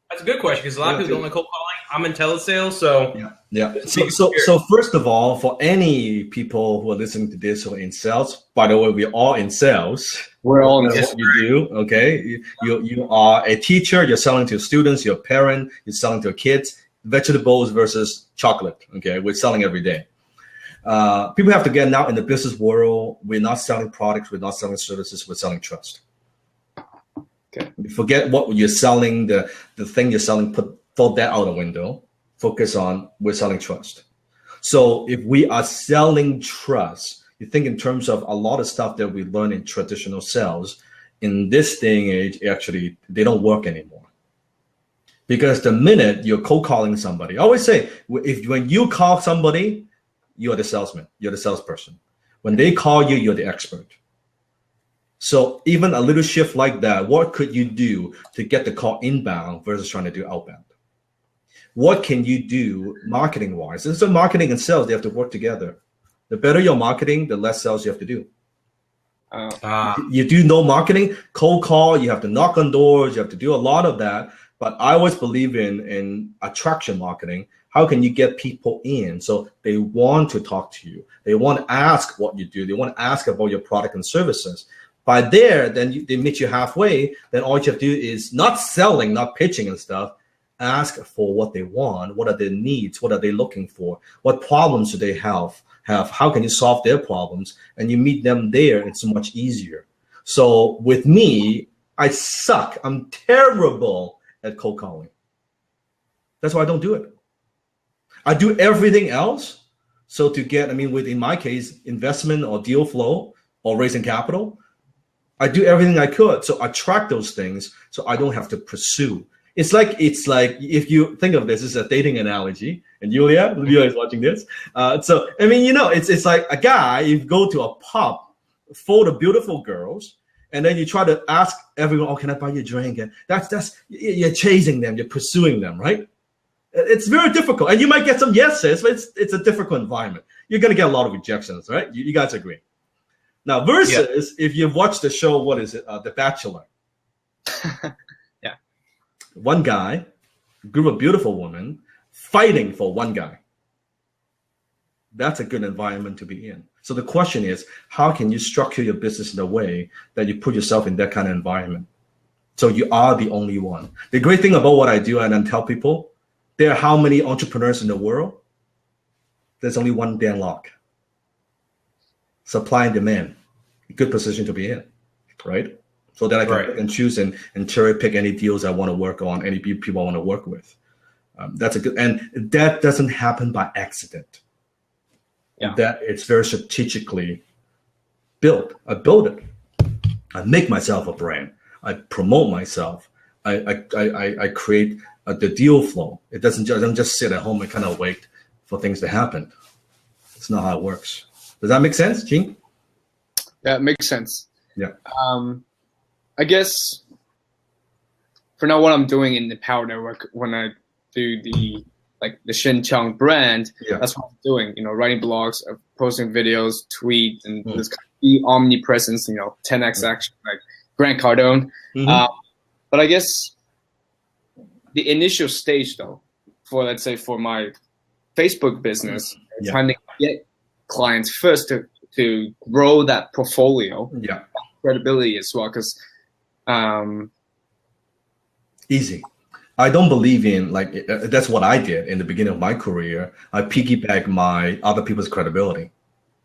That's a good question because a lot of people don't like cold calling. I'm in telesales, so yeah. So first of all, for any people who are listening to this who are in sales, by the way, we're all in sales. We're all in sales. What you do, okay? You are a teacher. You're selling to students. You're a parent. You're selling to kids. Vegetables versus chocolate. Okay, we're selling every day. People have to get now in the business world. We're not selling products. We're not selling services. We're selling trust. Okay. Forget what you're selling. The thing you're selling. Throw that out the window. Focus on we're selling trust. So if we are selling trust, you think in terms of a lot of stuff that we learn in traditional sales. In this day and age, actually, they don't work anymore. Because the minute you're cold calling somebody, I always say, when you call somebody, you're the salesman, you're the salesperson. When they call you, you're the expert. So even a little shift like that, what could you do to get the call inbound versus trying to do outbound? What can you do marketing-wise? And so marketing and sales, they have to work together. The better your marketing, the less sales you have to do. You do no marketing, cold call, you have to knock on doors, you have to do a lot of that. But I always believe in attraction marketing. How can you get people in so they want to talk to you? They want to ask what you do. They want to ask about your product and services. By there, then they meet you halfway. Then all you have to do is not selling, not pitching and stuff. Ask for what they want. What are their needs? What are they looking for? What problems do they have? How can you solve their problems? And you meet them there. It's much easier. So with me, I suck. I'm terrible at cold calling. That's why I don't do it. I do everything else. So to get, in my case, investment or deal flow or raising capital, I do everything I could. So I track those things so I don't have to pursue. It's like if you think of this as a dating analogy, and Julia is watching this. It's like a guy, you go to a pub full of beautiful girls, and then you try to ask everyone, "Oh, can I buy you a drink?" And that's you're chasing them, you're pursuing them, right? It's very difficult, and you might get some yeses, but it's a difficult environment. You're gonna get a lot of rejections, right? You guys agree? Now, versus if you've watched the show, what is it? The Bachelor. Yeah. One guy, group of beautiful women fighting for one guy. That's a good environment to be in. So the question is, how can you structure your business in a way that you put yourself in that kind of environment? So you are the only one. The great thing about what I do and then tell people, there are how many entrepreneurs in the world? There's only one Dan Lok. Supply and demand, a good position to be in, right? So that I can pick and choose and cherry pick any deals I want to work on, any people I want to work with. That's a good, and that doesn't happen by accident. Yeah. That it's very strategically built. I build it. I make myself a brand. I promote myself. I create the deal flow. It doesn't just, I don't just sit at home and kind of wait for things to happen. It's not how it works. Does that make sense, Gene? Yeah, it makes sense. Yeah. I guess for now, what I'm doing in the Power Network when I do the Shinchang brand, that's what I'm doing. Writing blogs, posting videos, tweet, and this kind of be omnipresence. 10x action, like Grant Cardone. But I guess the initial stage, though, for let's say for my Facebook business, trying to get clients first to grow that portfolio, credibility as well, because easy. I don't believe in that's what I did in the beginning of my career. I piggyback my other people's credibility,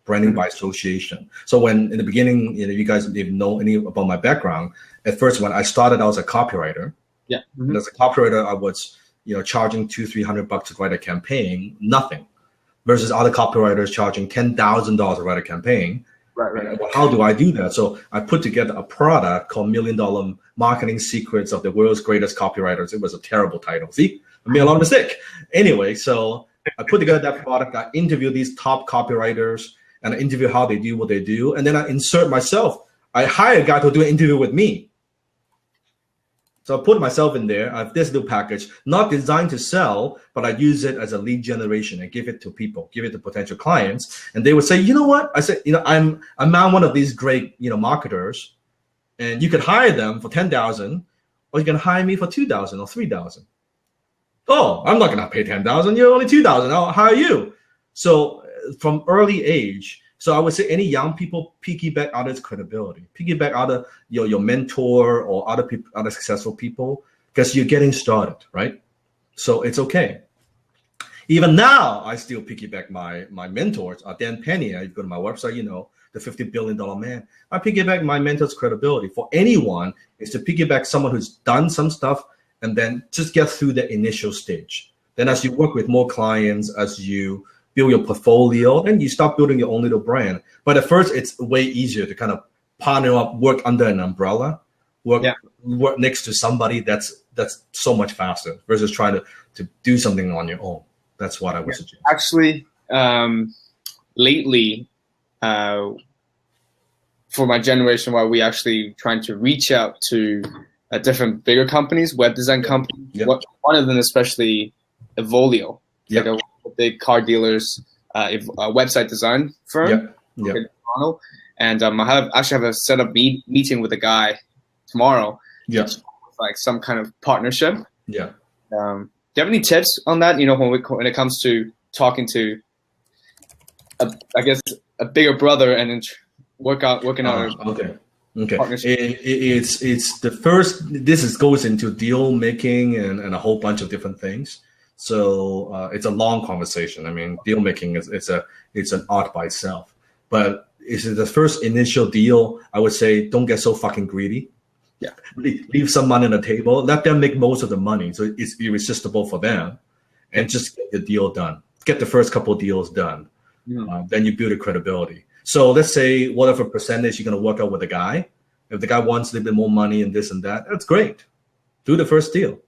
branding by association. So when in the beginning, you guys didn't know any about my background. At first, when I started, I was a copywriter. Yeah. And as a copywriter, I was charging $200-300 to write a campaign, nothing, versus other copywriters charging $10,000 to write a campaigin. Right. Well, how do I do that? So I put together a product called $1 Million Marketing Secrets of the World's Greatest Copywriters. It was a terrible title. See, I made a lot of mistake. Anyway, so I put together that product. I interview these top copywriters and I interview how they do what they do. And then I insert myself. I hire a guy to do an interview with me. So I put myself in there. I have this little package, not designed to sell, but I use it as a lead generation and give it to people, give it to potential clients. And they would say, you know what? I said, I'm now one of these great, marketers, and you could hire them for $10,000, or you can hire me for $2,000 or $3,000. Oh, I'm not gonna pay $10,000. You're only $2,000. I'll hire you. So from early age. So I would say any young people piggyback others' credibility, piggyback other your mentor or other people, other successful people, because you're getting started, right? So it's okay. Even now, I still piggyback my mentors. Dan Penny, you go to my website, the $50 billion man. I piggyback my mentor's credibility. For anyone, is to piggyback someone who's done some stuff and then just get through the initial stage. Then as you work with more clients, as you build your portfolio, and you start building your own little brand. But at first, it's way easier to kind of partner up, work under an umbrella, work next to somebody. That's so much faster versus trying to do something on your own. That's what I would suggest. Actually, lately, for my generation, while we actually trying to reach out to different bigger companies, web design companies. One of them, especially Evolio. Like a big car dealers, a website design firm in Toronto, and I actually have a set up meeting with a guy tomorrow. Like some kind of partnership. Do you have any tips on that? When it comes to talking to, a bigger brother and then working out. Okay. It's the first. This goes into deal making and a whole bunch of different things. So it's a long conversation. I mean, deal making it's an art by itself. But it's the first initial deal. I would say don't get so fucking greedy. Leave some money on the table. Let them make most of the money, so it's irresistible for them, and just get the deal done. get the first couple of deals done. Then you build a credibility. So let's say whatever percentage you're going to work out with a guy. If the guy wants a little bit more money and this and that, that's great. Do the first deal.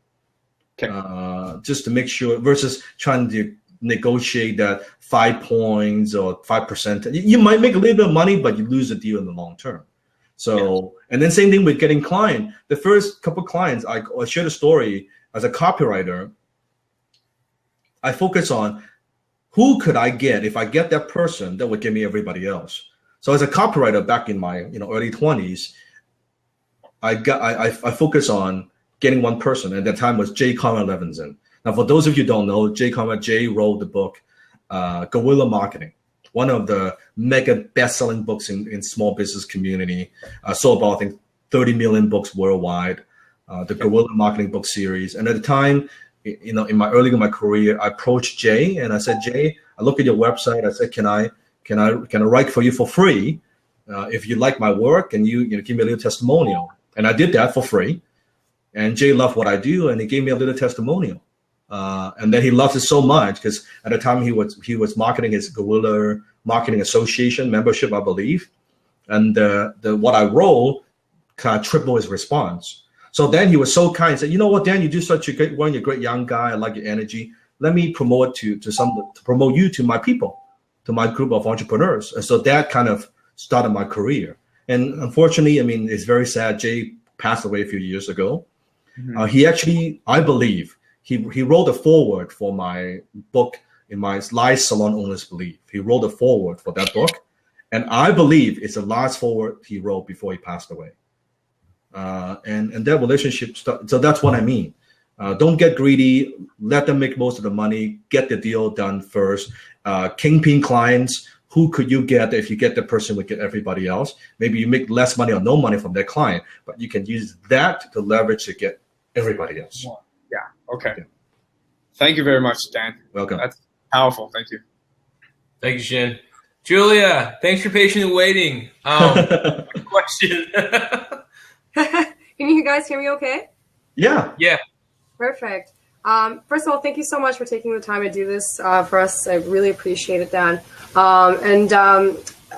Okay. Just to make sure, versus trying to negotiate that 5 points or 5%. You might make a little bit of money, but you lose the deal in the long term. So, and then same thing with getting client. The first couple of clients, I shared a story as a copywriter. I focus on who could I get if I get that person that would give me everybody else. So as a copywriter back in my early 20s, I focus on getting one person. At that time was J. Conrad Levinson. Now, for those of you who don't know, Jay wrote the book Guerrilla Marketing, one of the mega best-selling books in small business community. Sold about, I think, 30 million books worldwide. The Guerrilla Marketing book series. And at the time, in my career, I approached Jay and I said, Jay, I look at your website. I said, can I write for you for free if you like my work and you give me a little testimonial? And I did that for free. And Jay loved what I do, and he gave me a little testimonial. And then he loved it so much because at the time he was marketing his Guerrilla Marketing Association membership, I believe. And what I wrote kind of tripled his response. So then he was so kind and said, you know what, Dan, you do such a great one. You're a great young guy. I like your energy. Let me promote to promote you to my people, to my group of entrepreneurs. And so that kind of started my career. And unfortunately, I mean, it's very sad. Jay passed away a few years ago. He actually, I believe, he wrote a foreword for my book in my Live Salon Owners Believe. He wrote a foreword for that book. And I believe it's the last foreword he wrote before he passed away. And that relationship, so that's what I mean. Don't get greedy. Let them make most of the money. Get the deal done first. Kingpin clients, who could you get if you get the person would get everybody else? Maybe you make less money or no money from that client, but you can use that to leverage to get everybody else. Yeah. Okay. Yeah. Thank you very much, Dan. Welcome. That's powerful. Thank you. Thank you, Shin. Julia, thanks for patiently waiting. Question. Can you guys hear me okay? Yeah. Yeah. Perfect. First of all, thank you so much for taking the time to do this for us. I really appreciate it, Dan. I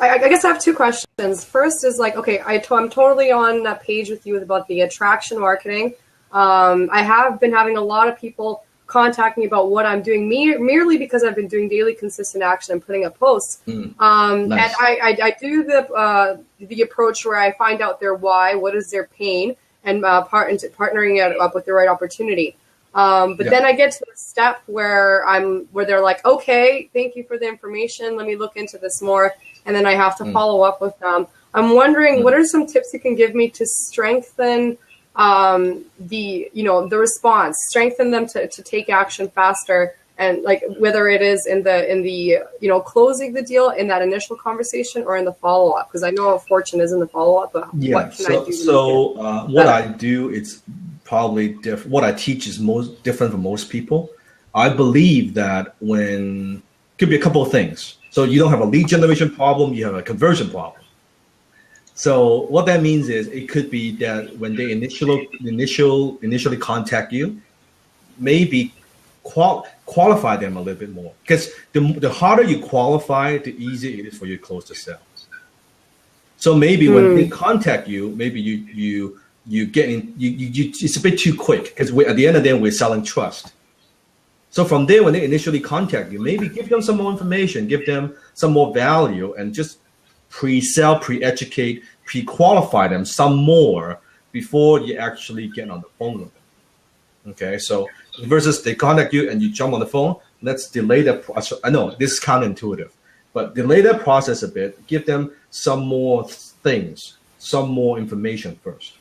guess I have two questions. First is like, okay, I'm totally on that page with you about the attraction marketing. I have been having a lot of people contact me about what I'm doing merely because I've been doing daily consistent action and putting up posts. Nice. And I do the approach where I find out their why, what is their pain, and partnering it up with the right opportunity. Then I get to the step where they're like, okay, thank you for the information. Let me look into this more. And then I have to follow up with them. I'm wondering, what are some tips you can give me to strengthen the response, strengthen them to take action faster, and like whether it is in the closing the deal in that initial conversation or in the follow up, because I know a fortune is in the follow up. But what can I do? So what I do, it's probably different. What I teach is most different from most people. I believe that could be a couple of things. So you don't have a lead generation problem, you have a conversion problem. So what that means is it could be that when they initially contact you, maybe qualify them a little bit more, because the harder you qualify, the easier it is for you to close the sale. So maybe when they contact you, maybe you get in, it's a bit too quick, because at the end of the day, we're selling trust. So from there, when they initially contact you, maybe give them some more information, give them some more value, and just pre-sell, pre-educate, pre-qualify them some more before you actually get on the phone with them. Okay, so versus they contact you and you jump on the phone, let's delay that process. I know this is counterintuitive, but delay that process a bit, give them some more things, some more information first.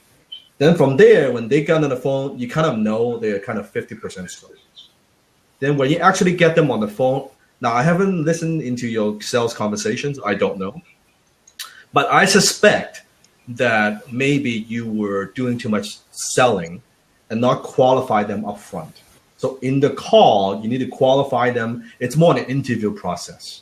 Then from there, when they get on the phone, you kind of know they're kind of 50% sold. Then when you actually get them on the phone, now I haven't listened into your sales conversations, I don't know. But I suspect that maybe you were doing too much selling and not qualify them up front. So in the call, you need to qualify them. It's more an interview process.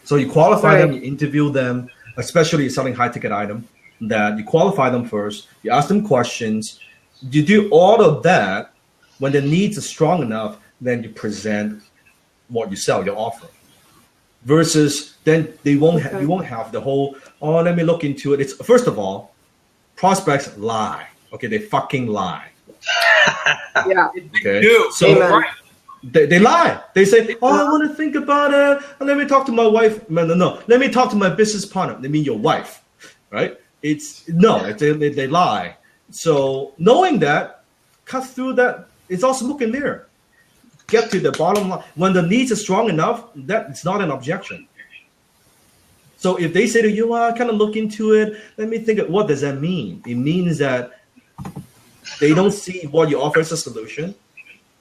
So you qualify them, you interview them, especially if selling high ticket item, that you qualify them first, you ask them questions, you do all of that. When the needs are strong enough, then you present what you sell, your offer. Versus then they won't you won't have the whole, oh, let me look into it. It's first of all, prospects lie. Okay, they fucking lie. Yeah. Okay. Do. So Right. they lie. They say, oh, I want to think about it. Let me talk to my wife. No. Let me talk to my business partner. They mean your wife, right? They lie. So knowing that, cut through that. It's all smoke and mirror. Get to the bottom line. When the needs are strong enough, that it's not an objection. So if they say to you, well, I kind of look into it, let me think, what does that mean? It means that they don't see what you offer as a solution,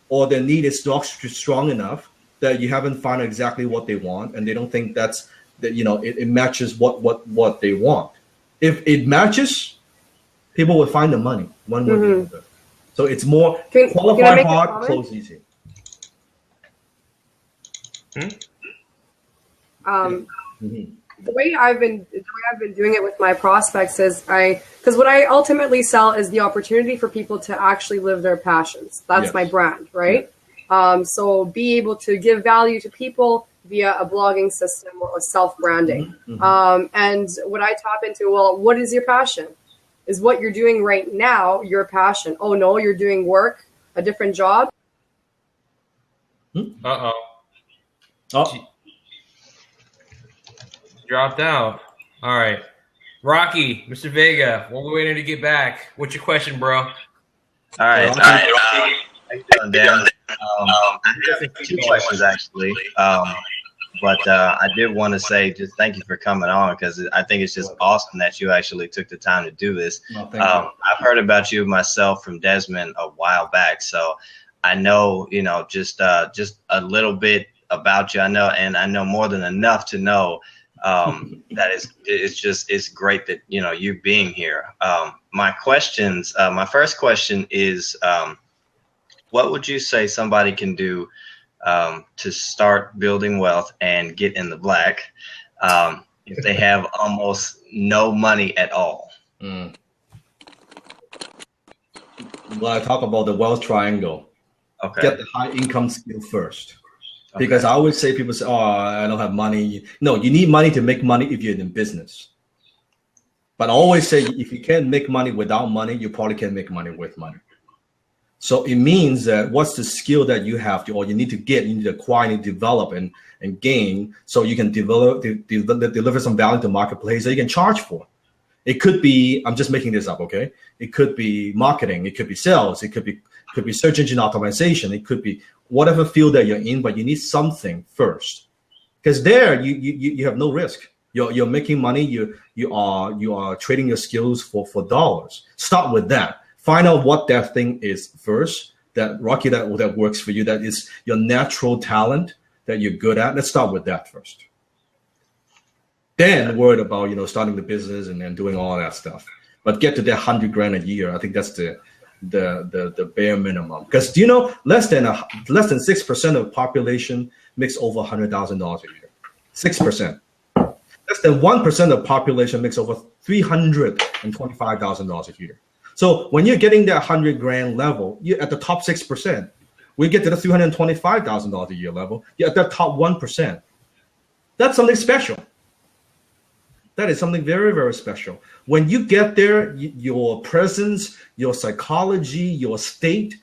or their need is strong enough that you haven't found exactly what they want, and they don't think it matches what they want. If it matches, people will find the money one way or the other. So it's more qualify hard, close easy. The way I've been doing it with my prospects is because what I ultimately sell is the opportunity for people to actually live their passions. That's my brand, right? So be able to give value to people via a blogging system or self-branding. And what I tap into, well, what is your passion? Is what you're doing right now your passion? Oh no, you're doing work, a different job. Dropped out. All right. Rocky, Mr. Vega, while we're waiting to get back, what's your question, bro? All right. How you doing, Dan? I have two questions, actually. But I did want to say just thank you for coming on, because I think it's just awesome that you actually took the time to do this. I've heard about you myself from Desmond a while back, so I know, just a little bit about you. I know more than enough to know that it's great that you being here. My first question is, what would you say somebody can do to start building wealth and get in the black if they have almost no money at all? Well, I talk about the wealth triangle. Okay. Get the high income skill first. Because I always say, people say, oh, I don't have money. No, you need money to make money if you're in business. But I always say, if you can't make money without money, you probably can't make money with money. So it means that what's the skill that you have to, or you need to get, you need to acquire, you need to develop and gain, so you can deliver some value to the marketplace that you can charge for. It could be, I'm just making this up, okay? It could be marketing, it could be sales, it could be search engine optimization, it could be whatever field that you're in, but you need something first, because there you have no risk. You're making money. You are trading your skills for dollars. Start with that. Find out what that thing is first. That Rocky, that works for you. That is your natural talent that you're good at. Let's start with that first. Then worry about starting the business and then doing all that stuff. But get to that $100,000 a year. I think that's the bare minimum. Because less than 6% of the population makes over $100,000 a year. 6%. Less than 1% of the population makes over $325,000 a year. So when you're getting that $100,000 level, you're at the top 6%. We get to the $325,000 a year level, you're at the top 1%. That's something special. That is something very, very special. When you get there, your presence, your psychology, your state,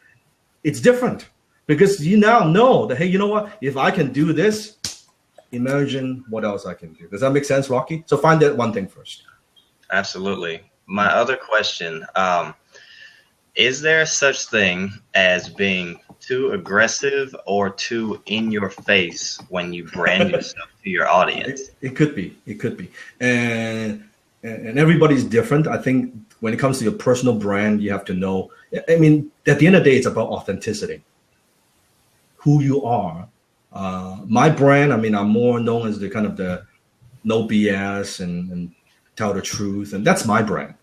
it's different, because you now know that, hey, you know what? If I can do this, imagine what else I can do. Does that make sense, Rocky? So find that one thing first. Absolutely. My other question, is there such thing as being too aggressive or too in your face when you brand yourself to your audience? It could be. And everybody's different. I think when it comes to your personal brand, you have to know, I mean, at the end of the day, it's about authenticity. Who you are. My brand, I mean, I'm more known as the kind of the no BS and tell the truth. And that's my brand.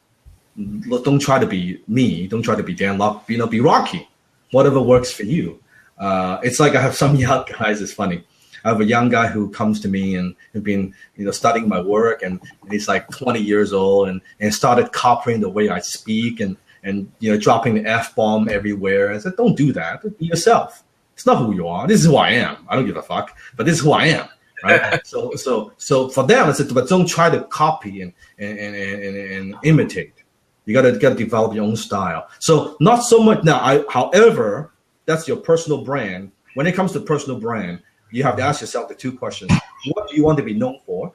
Don't try to be me. Don't try to be Dan Lok. Be Rocky. Whatever works for you. It's like I have some young guys. It's funny. I have a young guy who comes to me and has been, studying my work, and he's like 20 years old and started copying the way I speak and dropping the F-bomb everywhere. I said, don't do that. Be yourself. It's not who you are. This is who I am. I don't give a fuck, but this is who I am. Right? so for them, I said, but don't try to copy and imitate. You gotta develop your own style. So not so much now. However, that's your personal brand. When it comes to personal brand, you have to ask yourself the two questions: what do you want to be known for?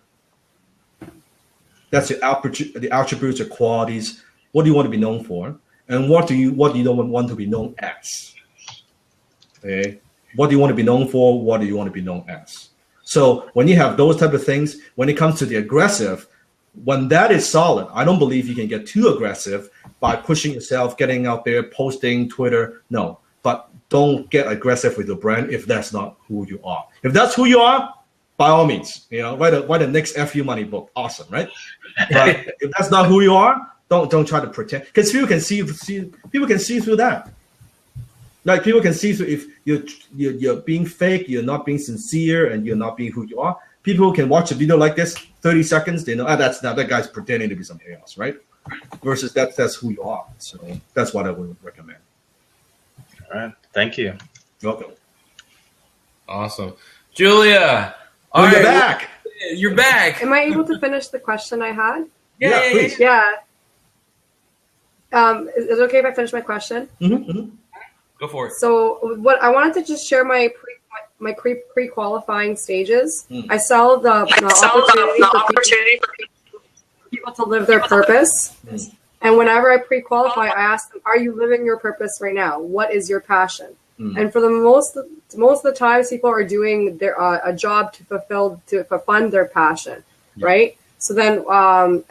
That's the attributes or qualities. What do you want to be known for? And what do you don't want to be known as? Okay. What do you want to be known for? What do you want to be known as? So when you have those type of things, when it comes to the aggressive, when that is solid, I don't believe you can get too aggressive by pushing yourself, getting out there, posting, Twitter. No, but don't get aggressive with your brand if that's not who you are. If that's who you are, by all means, write the next FU Money book. Awesome, right? But if that's not who you are, don't try to pretend, because people can see through that. Like people can see through if you're being fake, you're not being sincere, and you're not being who you are. People can watch a video like this, 30 seconds, they know that guy's pretending to be something else, right? Versus that's who you are. So that's what I would recommend. All right, thank you. Welcome. Awesome, Julia. You're back. You're back. Am I able to finish the question I had? Yeah, please. Yeah. Is it okay if I finish my question? Go for it. So what I wanted to just share my pre-qualifying stages. I sell the opportunity for people to live their purpose. And whenever I pre-qualify, I ask them, are you living your purpose right now? What is your passion? And for the most of the times, people are doing a job to fund their passion, right? So then,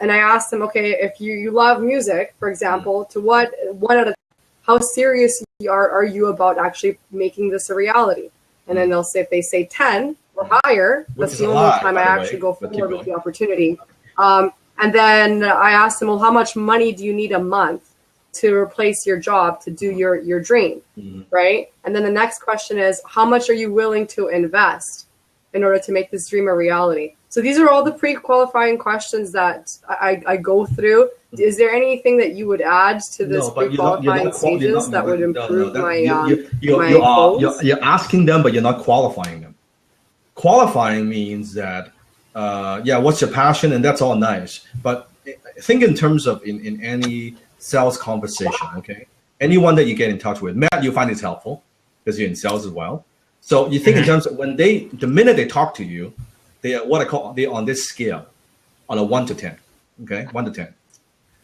and I asked them, okay, if you love music, for example, to what out of how serious are you about actually making this a reality? And then they'll say, if they say 10 or higher, that's the only time I actually go forward with the opportunity. And then I asked them, well, how much money do you need a month to replace your job to do your dream, right? And then the next question is, how much are you willing to invest in order to make this dream a reality? So these are all the pre-qualifying questions that I go through. Is there anything that you would add to this pre-qualifying stages that would improve you're asking them, but you're not qualifying them. Qualifying means that, what's your passion? And that's all nice. But think in terms of in any sales conversation, okay? Anyone that you get in touch with, Matt, you find this helpful because you're in sales as well. So you think in terms of the minute they talk to you, they are they're on this scale, on a 1 to 10, okay? 1 to 10.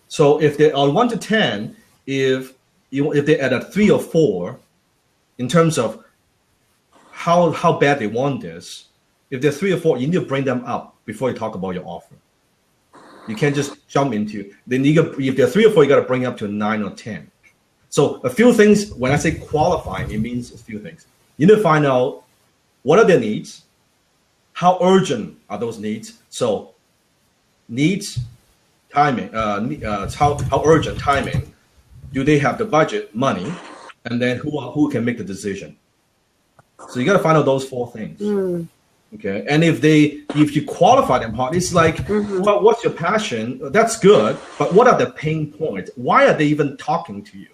So if they're on 1 to 10, if they're at a 3 or 4, in terms of how bad they want this, if they're 3 or 4, you need to bring them up before you talk about your offer. You can't just jump into. If they're 3 or 4, you got to bring up to 9 or 10. So a few things. When I say qualifying, it means a few things. You need to find out what are their needs, how urgent are those needs. So needs, timing, how urgent, timing. Do they have the budget, money, and then who can make the decision? So you got to find out those 4 things. Okay, and if you qualify them hard, it's like, well, what's your passion? That's good, but what are the pain points? Why are they even talking to you?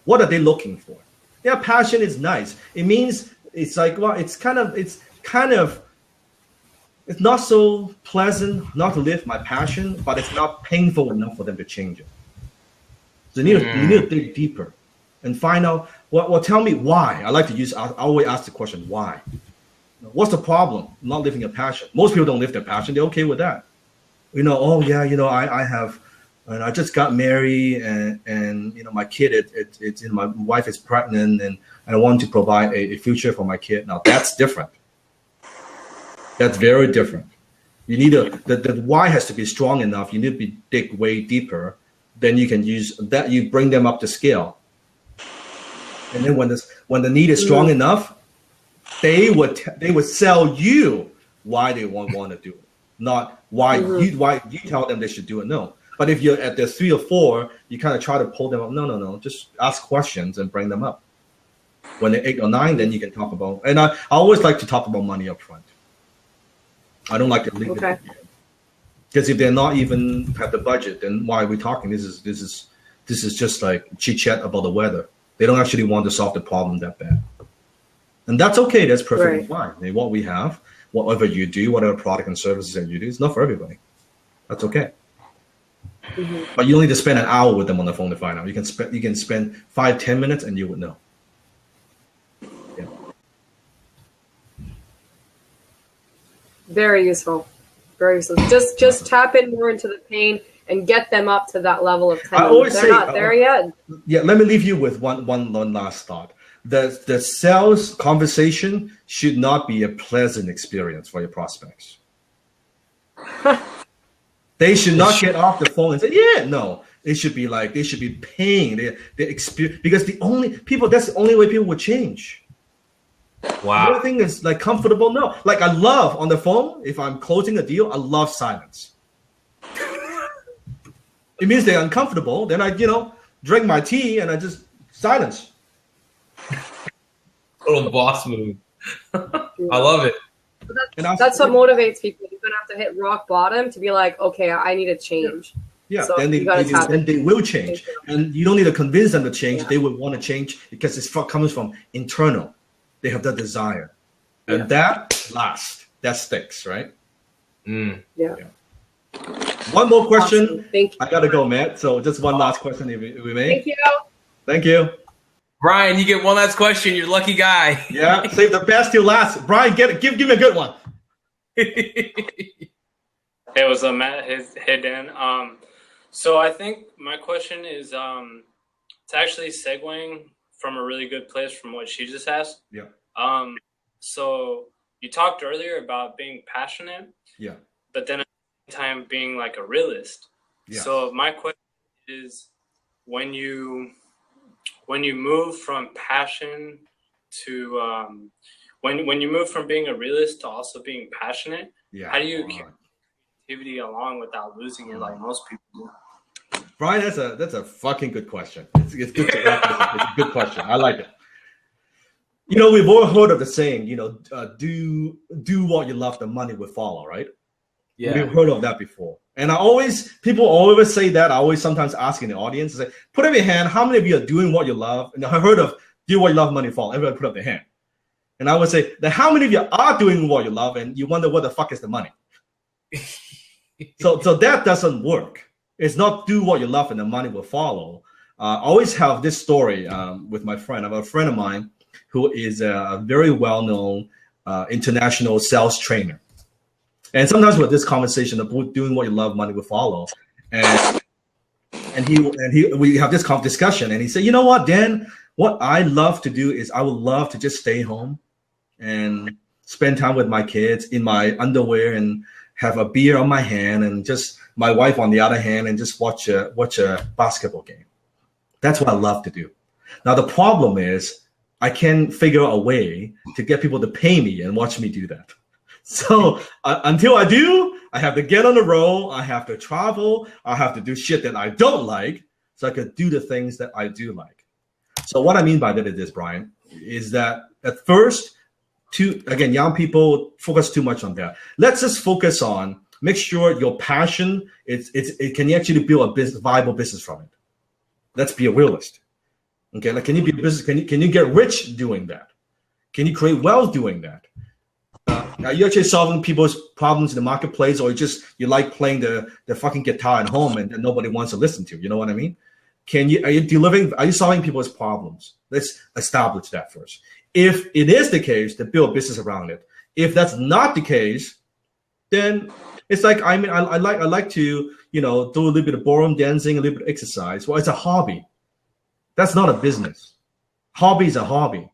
What are they looking for? Their passion is nice. It means it's like, well, it's not so pleasant not to live my passion, but it's not painful enough for them to change it. So you need to dig deeper and find out. Well, tell me why. I always ask the question, why? What's the problem? Not living a passion. Most people don't live their passion. They're okay with that. I have, and I just got married, and my kid, my wife is pregnant, and I want to provide a future for my kid. Now that's different. That's very different. You need the why has to be strong enough. You need to dig way deeper. Then you can use that. You bring them up to scale, and then when the need is strong enough, they would sell you why they want to do it, not why you tell them they should do it. No, but if you're at the 3 or 4, you kind of try to pull them up. No. Just ask questions and bring them up. When they're 8 or 9, then you can talk about. And I always like to talk about money up front. I don't like to leave it because if they're not even have the budget, then why are we talking? This is just like chit chat about the weather. They don't actually want to solve the problem that bad. And that's okay. That's perfectly fine. I mean, what we have, whatever you do, whatever product and services that you do, it's not for everybody. That's okay. But you don't need to spend an hour with them on the phone to find out. You can spend 5-10 minutes and you would know. Yeah. Very useful. Very useful. Just tap in more into the pain and get them up to that level of pain. I always They're say, not there yet. Yeah, let me leave you with one last thought. The sales conversation should not be a pleasant experience for your prospects. They should not get off the phone and say, yeah, no. It should be like, they should be paying the experience, because that's the only way people would change. Wow. Everything is like comfortable. No, like I love on the phone, if I'm closing a deal, I love silence. It means they're uncomfortable. Then I, drink my tea and I just silence. Little boss move. I love it. That's what motivates people. You're gonna have to hit rock bottom to be like, okay, I need to change. Yeah, so then they will change, and you don't need to convince them to change. Yeah. They will want to change because it's comes from internal. They have that desire, and that lasts. That sticks, right? Yeah. One more question. Awesome. Thank you. I gotta go, Matt. So just one last question, if we may. Thank you. Thank you. Brian, you get one last question. You're a lucky guy. Yeah, save the best till last. Brian, give me a good one. Hey, what's up, Matt? Hey, Dan. So I think my question is, it's actually segueing from a really good place from what she just asked. Yeah. So you talked earlier about being passionate. Yeah. But then at the same time being like a realist. Yeah. So my question is, when you move from passion to when you move from being a realist to also being passionate, how do you keep activity along without losing it like most people do? Brian, that's a fucking good question. It's good to it's a good question. I like it. We've all heard of the saying, do what you love, the money will follow, right? Yeah. We've heard of that before. And people always say that. I always sometimes ask in the audience, say, put up your hand, how many of you are doing what you love? And I heard of do what you love, money fall. Everybody put up their hand. And I would say, then how many of you are doing what you love and you wonder what the fuck is the money? So that doesn't work. It's not do what you love and the money will follow. I always have this story with my friend. I have a friend of mine who is a very well-known international sales trainer. And sometimes with this conversation of doing what you love, money will follow. And we have this discussion, and he said, you know what, Dan, what I love to do is I would love to just stay home and spend time with my kids in my underwear and have a beer on my hand and just my wife on the other hand and just watch a basketball game. That's what I love to do. Now, the problem is I can't figure out a way to get people to pay me and watch me do that. So until I do, I have to get on the road. I have to travel. I have to do shit that I don't like so I could do the things that I do like. So what I mean by that is this, Brian, is that at first, young people focus too much on that. Let's just focus on, make sure your passion, it can you actually build a viable business from it. Let's be a realist. Okay, like can you be a business? Can you get rich doing that? Can you create wealth doing that? Are you actually solving people's problems in the marketplace, or you like playing the fucking guitar at home and nobody wants to listen to? You know what I mean? Are you solving people's problems? Let's establish that first. If it is the case, then build a business around it. If that's not the case, then it's like, I like to, do a little bit of ballroom dancing, a little bit of exercise. Well, it's a hobby. That's not a business. Hobby is a hobby.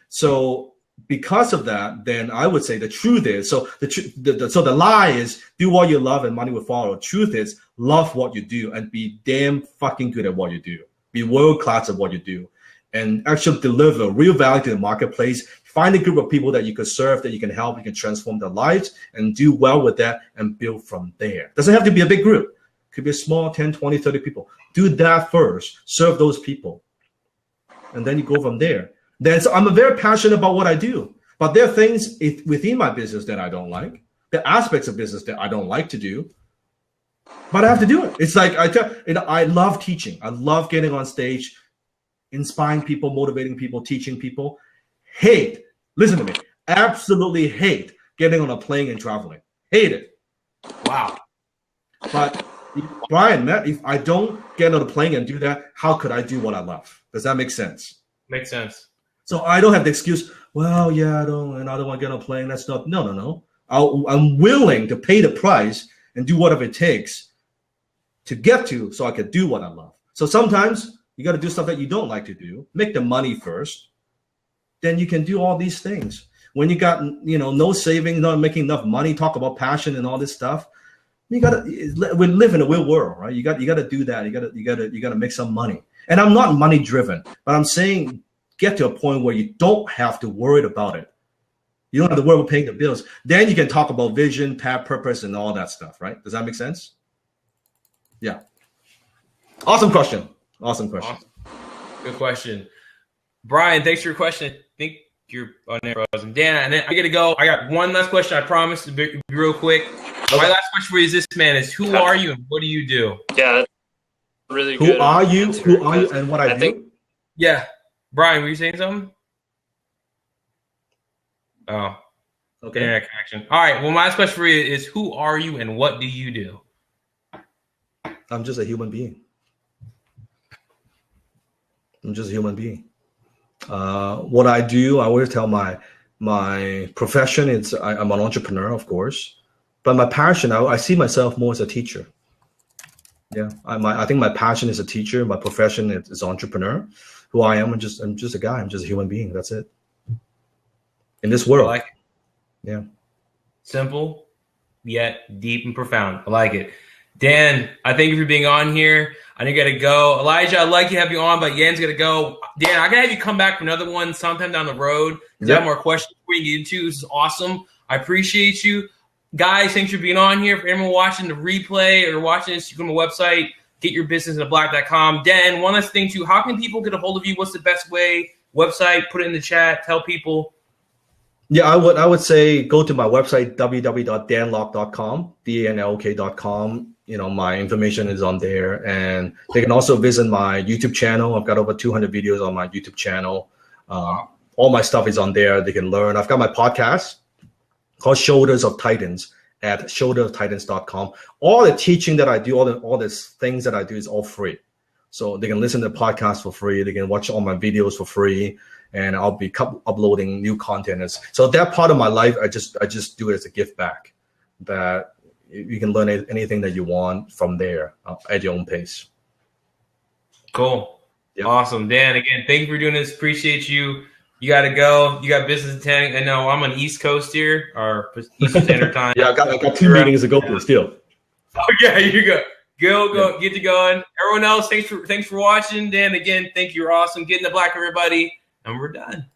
So because of that, then I would say the truth is, so the lie is do what you love and money will follow. Truth is love what you do and be damn fucking good at what you do. Be world class at what you do and actually deliver real value to the marketplace. Find a group of people that you could serve, that you can help, you can transform their lives and do well with that and build from there. Doesn't have to be a big group. Could be a small 10, 20, 30 people. Do that first. Serve those people. And then you go from there. So I'm very passionate about what I do, but there are things within my business that I don't like. There are aspects of business that I don't like to do, but I have to do it. It's like I love teaching. I love getting on stage, inspiring people, motivating people, teaching people. Hate Listen to me. Absolutely hate getting on a plane and traveling. Hate it. Wow. But Bryan, Matt, if I don't get on a plane and do that, how could I do what I love? Does that make sense? Makes sense. So I don't have the excuse, well, yeah, I don't want to get on a plane. That's not, no. I'm willing to pay the price and do whatever it takes to get to so I can do what I love. So sometimes you got to do stuff that you don't like to do. Make the money first. Then you can do all these things. When you got, no savings, not making enough money, talk about passion and all this stuff. We live in a real world, right? You got to do that. You got to make some money. And I'm not money driven, but I'm saying get to a point where you don't have to worry about it. You don't have to worry about paying the bills. Then you can talk about vision, path, purpose, and all that stuff, right? Does that make sense? Yeah. Awesome question. Awesome. Good question. Bryan, thanks for your question. I think you're on there, and Dan, and then I got to go. I got one last question. I promise to be real quick. Okay. My last question for you is this, man, is who are you and what do you do? Yeah, that's really good. Who are you and what I do? Yeah. Bryan, were you saying something? Oh, okay. Internet connection. All right. Well, my last question for you is who are you and what do you do? I'm just a human being. What I do, I always tell my profession, I'm an entrepreneur, of course. But my passion, I see myself more as a teacher. Yeah, I think my passion is a teacher. My profession is entrepreneur. Who I am, I'm just a guy. I'm just a human being. That's it. In this world. I like it. Yeah. Simple, yet deep and profound. I like it. Dan, I thank you for being on here. I know you got to go. Elijah, I'd like to have you on, but Yan's got to go. Dan, I got to have you come back for another one sometime down the road. Yep. I have more questions we can get into. This is awesome. I appreciate you. Guys, thanks for being on here. For everyone watching the replay or watching this, you go to my website, getyourbusinessinablack.com. Dan, one last thing too. How can people get a hold of you? What's the best way? Website, put it in the chat, tell people. Yeah, I would say go to my website, www.danlok.com, danlok.com. My information is on there. And they can also visit my YouTube channel. I've got over 200 videos on my YouTube channel. All my stuff is on there. They can learn. I've got my podcast called Shoulders of Titans at shoulderoftitans.com. All the teaching that I do, all these things that I do is all free. So they can listen to the podcast for free. They can watch all my videos for free. And I'll be uploading new content. So that part of my life, I just do it as a gift back. That you can learn anything that you want from there at your own pace. Cool. Yep. Awesome. Dan, again, thank you for doing this. Appreciate you. You got to go. You got business attending. I know I'm on East Coast here, or Eastern Standard Time. Yeah, I got 2 meetings to go to still. Oh, yeah, you go. Go, get to going. Everyone else, thanks for watching. Dan, again, thank you. You're awesome. Get in the black, everybody. And we're done.